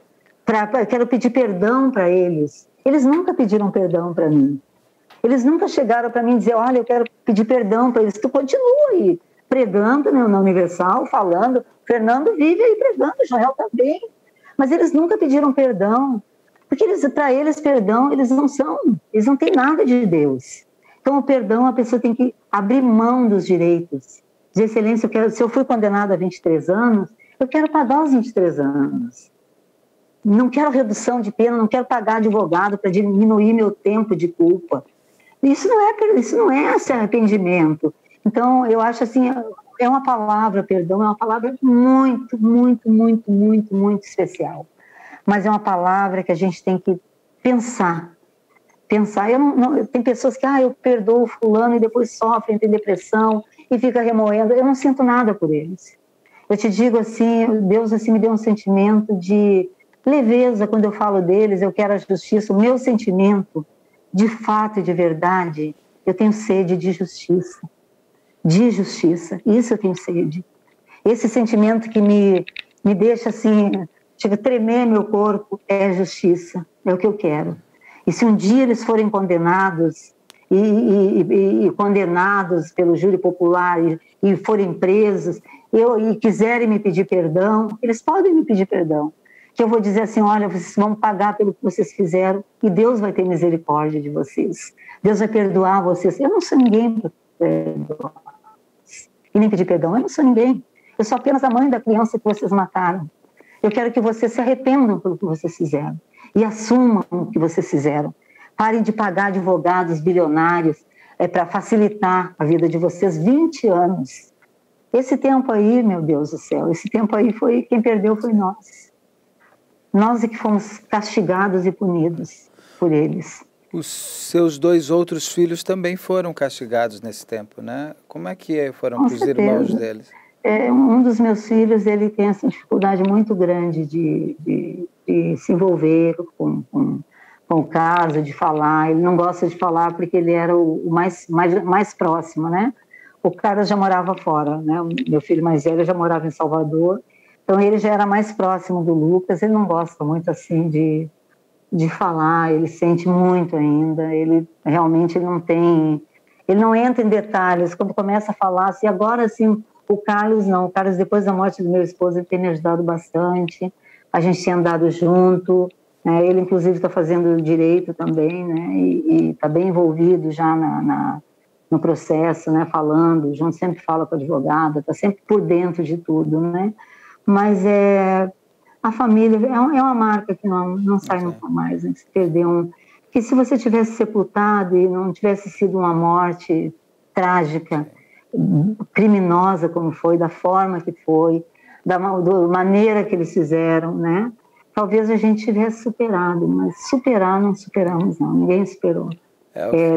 quero pedir perdão para eles. Eles nunca pediram perdão para mim. Eles nunca chegaram para mim e dizer, olha, eu quero pedir perdão para eles. Tu continua aí, pregando, né, na Universal, falando, Fernando vive aí pregando, Joel também. Mas eles nunca pediram perdão, porque para eles perdão, eles não têm nada de Deus. Então o perdão, a pessoa tem que abrir mão dos direitos. Dizer, excelência, se eu fui condenada a 23 anos, eu quero pagar os 23 anos. Não quero redução de pena, não quero pagar advogado para diminuir meu tempo de culpa. Isso não é arrependimento. Então, eu acho assim, é uma palavra, perdão, é uma palavra muito, muito, muito, muito, muito especial. Mas é uma palavra que a gente tem que pensar. Tem pessoas que, eu perdoo fulano e depois sofrem, tem depressão e fica remoendo. Eu não sinto nada por eles. Eu te digo assim, Deus assim me deu um sentimento de leveza quando eu falo deles, eu quero a justiça. O meu sentimento, de fato e de verdade, eu tenho sede de justiça. De justiça, isso eu tenho sede. Esse sentimento que me deixa assim, chega a tremer meu corpo, é justiça, é o que eu quero. E se um dia eles forem condenados e condenados pelo júri popular e forem presos e quiserem me pedir perdão, eles podem me pedir perdão. Que eu vou dizer assim, olha, vocês vão pagar pelo que vocês fizeram e Deus vai ter misericórdia de vocês. Deus vai perdoar vocês. Eu não sou ninguém para perdoar. E nem pedir perdão, eu não sou ninguém. Eu sou apenas a mãe da criança que vocês mataram. Eu quero que vocês se arrependam pelo que vocês fizeram e assumam o que vocês fizeram. Parem de pagar advogados bilionários para facilitar a vida de vocês. 20 anos. Esse tempo aí, meu Deus do céu, esse tempo aí quem perdeu foi nós. Nós é que fomos castigados e punidos por eles. Os seus 2 outros filhos também foram castigados nesse tempo, né? Como é que foram para os irmãos deles? Um dos meus filhos, ele tem essa dificuldade muito grande de se envolver com o caso, de falar. Ele não gosta de falar porque ele era o mais próximo, né? O cara já morava fora, né? O meu filho mais velho já morava em Salvador, então ele já era mais próximo do Lucas. Ele não gosta muito assim de falar, ele sente muito ainda, ele realmente ele não entra em detalhes. Quando começa a falar assim, agora assim, o Carlos depois da morte do meu esposo, ele tem me ajudado bastante, a gente tem andado junto, né? Ele inclusive está fazendo direito também, né? E está bem envolvido já no processo, né? Falando junto, sempre fala com a advogada, está sempre por dentro de tudo, né? Mas a família é uma marca que não sai nunca mais, né? Se perder que se você tivesse sepultado e não tivesse sido uma morte trágica, criminosa como foi, da forma que foi, da maneira que eles fizeram, né? Talvez a gente tivesse superado, mas não superamos não, ninguém superou.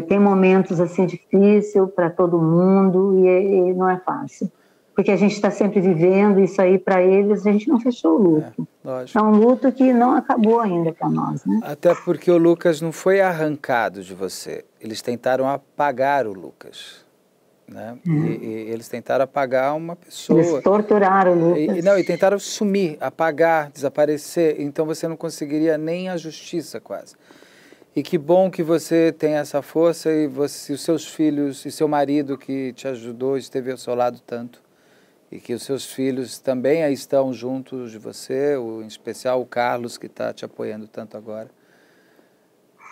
Tem momentos assim difíceis para todo mundo e não é fácil. Porque a gente está sempre vivendo isso aí para eles, a gente não fechou o luto. É um luto que não acabou ainda para nós, né? Até porque o Lucas não foi arrancado de você. Eles tentaram apagar o Lucas, né? E eles tentaram apagar uma pessoa. Eles torturaram o Lucas. E tentaram sumir, apagar, desaparecer. Então você não conseguiria nem a justiça quase. E que bom que você tem essa força e os seus filhos e seu marido que te ajudou, esteve ao seu lado tanto. E que os seus filhos também aí estão juntos de você, em especial o Carlos, que está te apoiando tanto agora.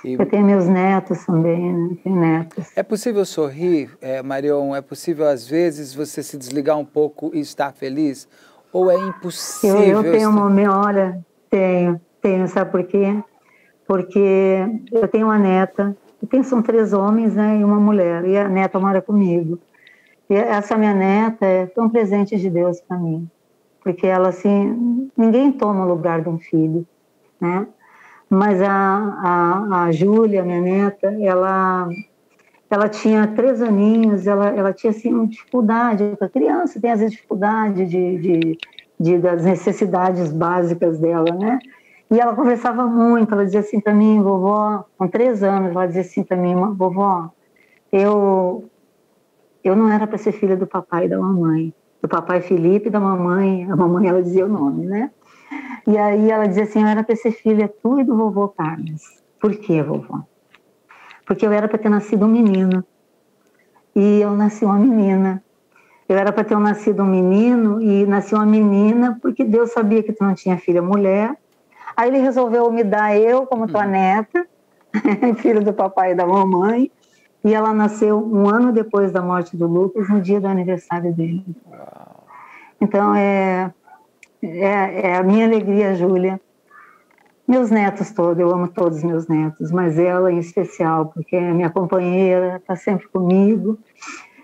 Eu tenho meus netos também, né? Tenho netos. É possível sorrir, Marion? É possível, às vezes, você se desligar um pouco e estar feliz? Ou é impossível? Eu tenho olha, tenho, sabe por quê? Porque eu tenho uma neta, são 3 homens, né, e uma mulher, e a neta mora comigo. E essa minha neta foi um presente de Deus para mim, porque ela, assim, ninguém toma o lugar de um filho, né? Mas a Júlia, minha neta, ela tinha 3 aninhos, ela tinha, assim, uma dificuldade, a criança tem, às vezes, dificuldade das necessidades básicas dela, né? E ela conversava muito, ela dizia assim para mim, vovó, com 3 anos, ela dizia assim para mim, vovó, eu não era para ser filha do papai e da mamãe. Do papai Felipe e da mamãe, a mamãe ela dizia o nome, né? E aí ela dizia assim, eu era para ser filha tua e do vovô Carlos. Por quê, vovó? Porque eu era para ter nascido um menino. E eu nasci uma menina. Eu era para ter nascido um menino e nasci uma menina porque Deus sabia que tu não tinha filha mulher. Aí ele resolveu me dar eu como tua neta, filho do papai e da mamãe. E ela nasceu 1 ano depois da morte do Lucas, no dia do aniversário dele. Então, é a minha alegria, Júlia. Meus netos todos, eu amo todos os meus netos, mas ela em especial, porque é minha companheira, está sempre comigo.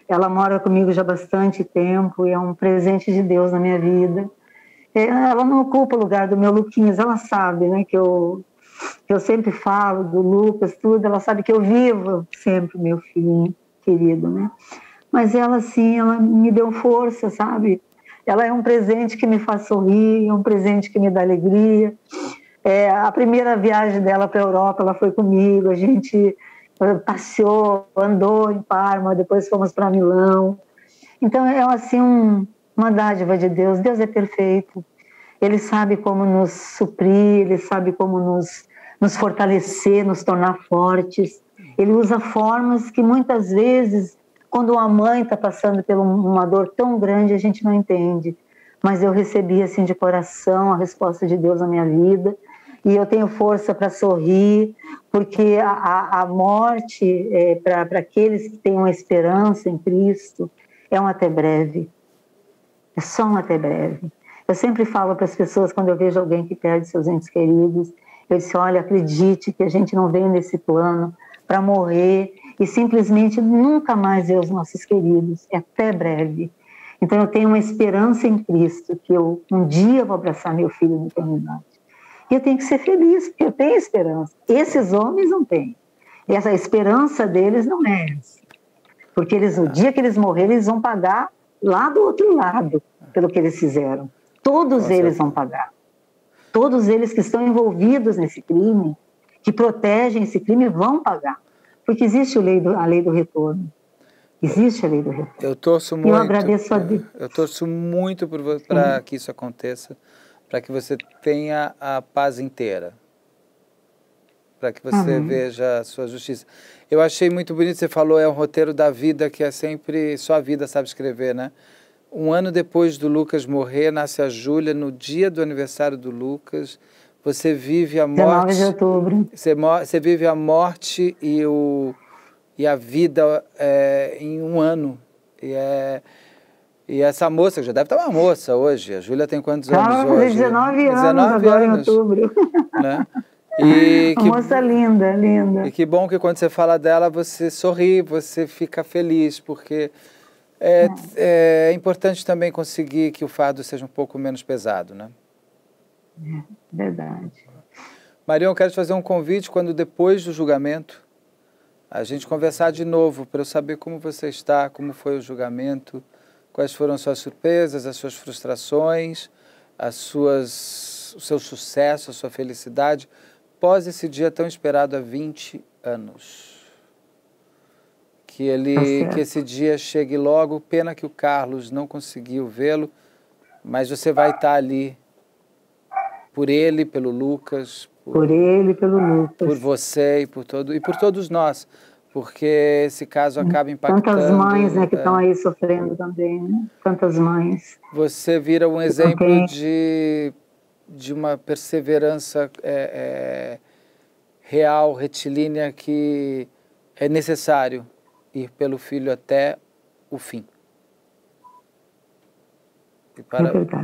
Ela mora comigo já há bastante tempo e é um presente de Deus na minha vida. Ela não ocupa o lugar do meu Luquinhas, ela sabe, né, que eu Eu sempre falo do Lucas, tudo, ela sabe que eu vivo sempre meu filhinho querido, né? Mas ela, assim, ela me deu força, sabe? Ela é um presente que me faz sorrir, é um presente que me dá alegria. A primeira viagem dela para a Europa, ela foi comigo, a gente passeou, andou em Parma, depois fomos para Milão. Então, é assim, uma dádiva de Deus. Deus é perfeito. Ele sabe como nos suprir, Ele sabe como nos fortalecer, nos tornar fortes. Ele usa formas que muitas vezes, quando uma mãe está passando por uma dor tão grande, a gente não entende. Mas eu recebi assim de coração a resposta de Deus na minha vida. E eu tenho força para sorrir, porque a morte, para aqueles que têm uma esperança em Cristo, é um até breve. É só um até breve. Eu sempre falo para as pessoas, quando eu vejo alguém que perde seus entes queridos, eu disse, olha, acredite que a gente não veio nesse plano para morrer e simplesmente nunca mais ver os nossos queridos. É até breve. Então eu tenho uma esperança em Cristo, que eu um dia vou abraçar meu filho na eternidade. E eu tenho que ser feliz, porque eu tenho esperança. Esses homens não têm. E essa esperança deles não é essa. Porque o dia que eles morrerem, eles vão pagar lá do outro lado, pelo que eles fizeram. Todos eles vão pagar. Todos eles que estão envolvidos nesse crime, que protegem esse crime, vão pagar. Porque existe a lei do retorno. Existe a lei do retorno. Eu torço muito. Eu agradeço a Deus. Eu torço muito para que isso aconteça, para que você tenha a paz inteira, para que você veja a sua justiça. Eu achei muito bonito, você falou, é um roteiro da vida que é sempre, só a vida sabe escrever, né? Um ano depois do Lucas morrer, nasce a Júlia, no dia do aniversário do Lucas, você vive a morte... 19 de outubro. Você vive a morte e a vida em um ano. E essa moça, que já deve estar uma moça hoje, a Júlia tem quantos anos hoje? 19 anos agora em outubro. Né? E uma moça linda, linda. E que bom que quando você fala dela, você sorri, você fica feliz, porque é importante também conseguir que o fardo seja um pouco menos pesado, né? Verdade. Marião, eu quero te fazer um convite quando depois do julgamento, a gente conversar de novo, para eu saber como você está, como foi o julgamento, quais foram as suas surpresas, as suas frustrações, o seu sucesso, a sua felicidade, pós esse dia tão esperado há 20 anos. Que esse dia chegue logo, pena que o Carlos não conseguiu vê-lo, mas você vai estar ali por ele, pelo Lucas, por ele, pelo Lucas, por você e por todos nós, porque esse caso acaba impactando. Tantas mães, né, que estão aí sofrendo também, né? Tantas mães. Você vira um exemplo de uma perseverança real, retilínea, que é necessário ir pelo filho até o fim. E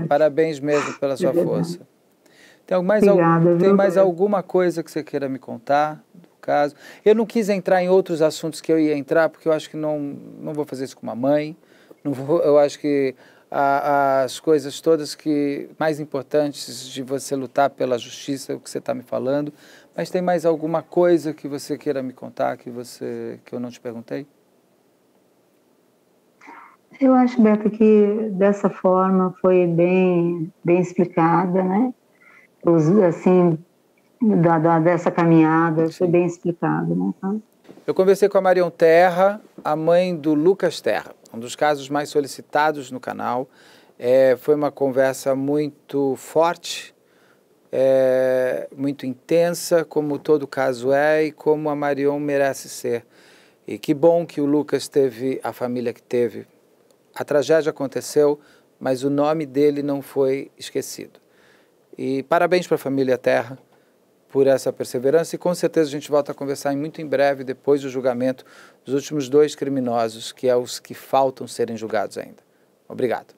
parabéns mesmo pela sua força. Tem mais alguma coisa que você queira me contar do caso? Eu não quis entrar em outros assuntos que eu ia entrar, porque eu acho que não vou fazer isso com uma mãe. Eu acho que as coisas todas mais importantes de você lutar pela justiça, o que você está me falando. Mas tem mais alguma coisa que você queira me contar que eu não te perguntei? Eu acho, Beto, que dessa forma foi bem explicada, né? Assim, dessa caminhada, foi bem explicado, né? Eu conversei com a Marião Terra, a mãe do Lucas Terra, um dos casos mais solicitados no canal. Foi uma conversa muito forte, muito intensa, como todo caso e como a Marião merece ser. E que bom que o Lucas teve a família que teve. A tragédia aconteceu, mas o nome dele não foi esquecido. E parabéns para a família Terra por essa perseverança, e com certeza a gente volta a conversar muito em breve, depois do julgamento dos últimos 2 criminosos, que é os que faltam serem julgados ainda. Obrigado.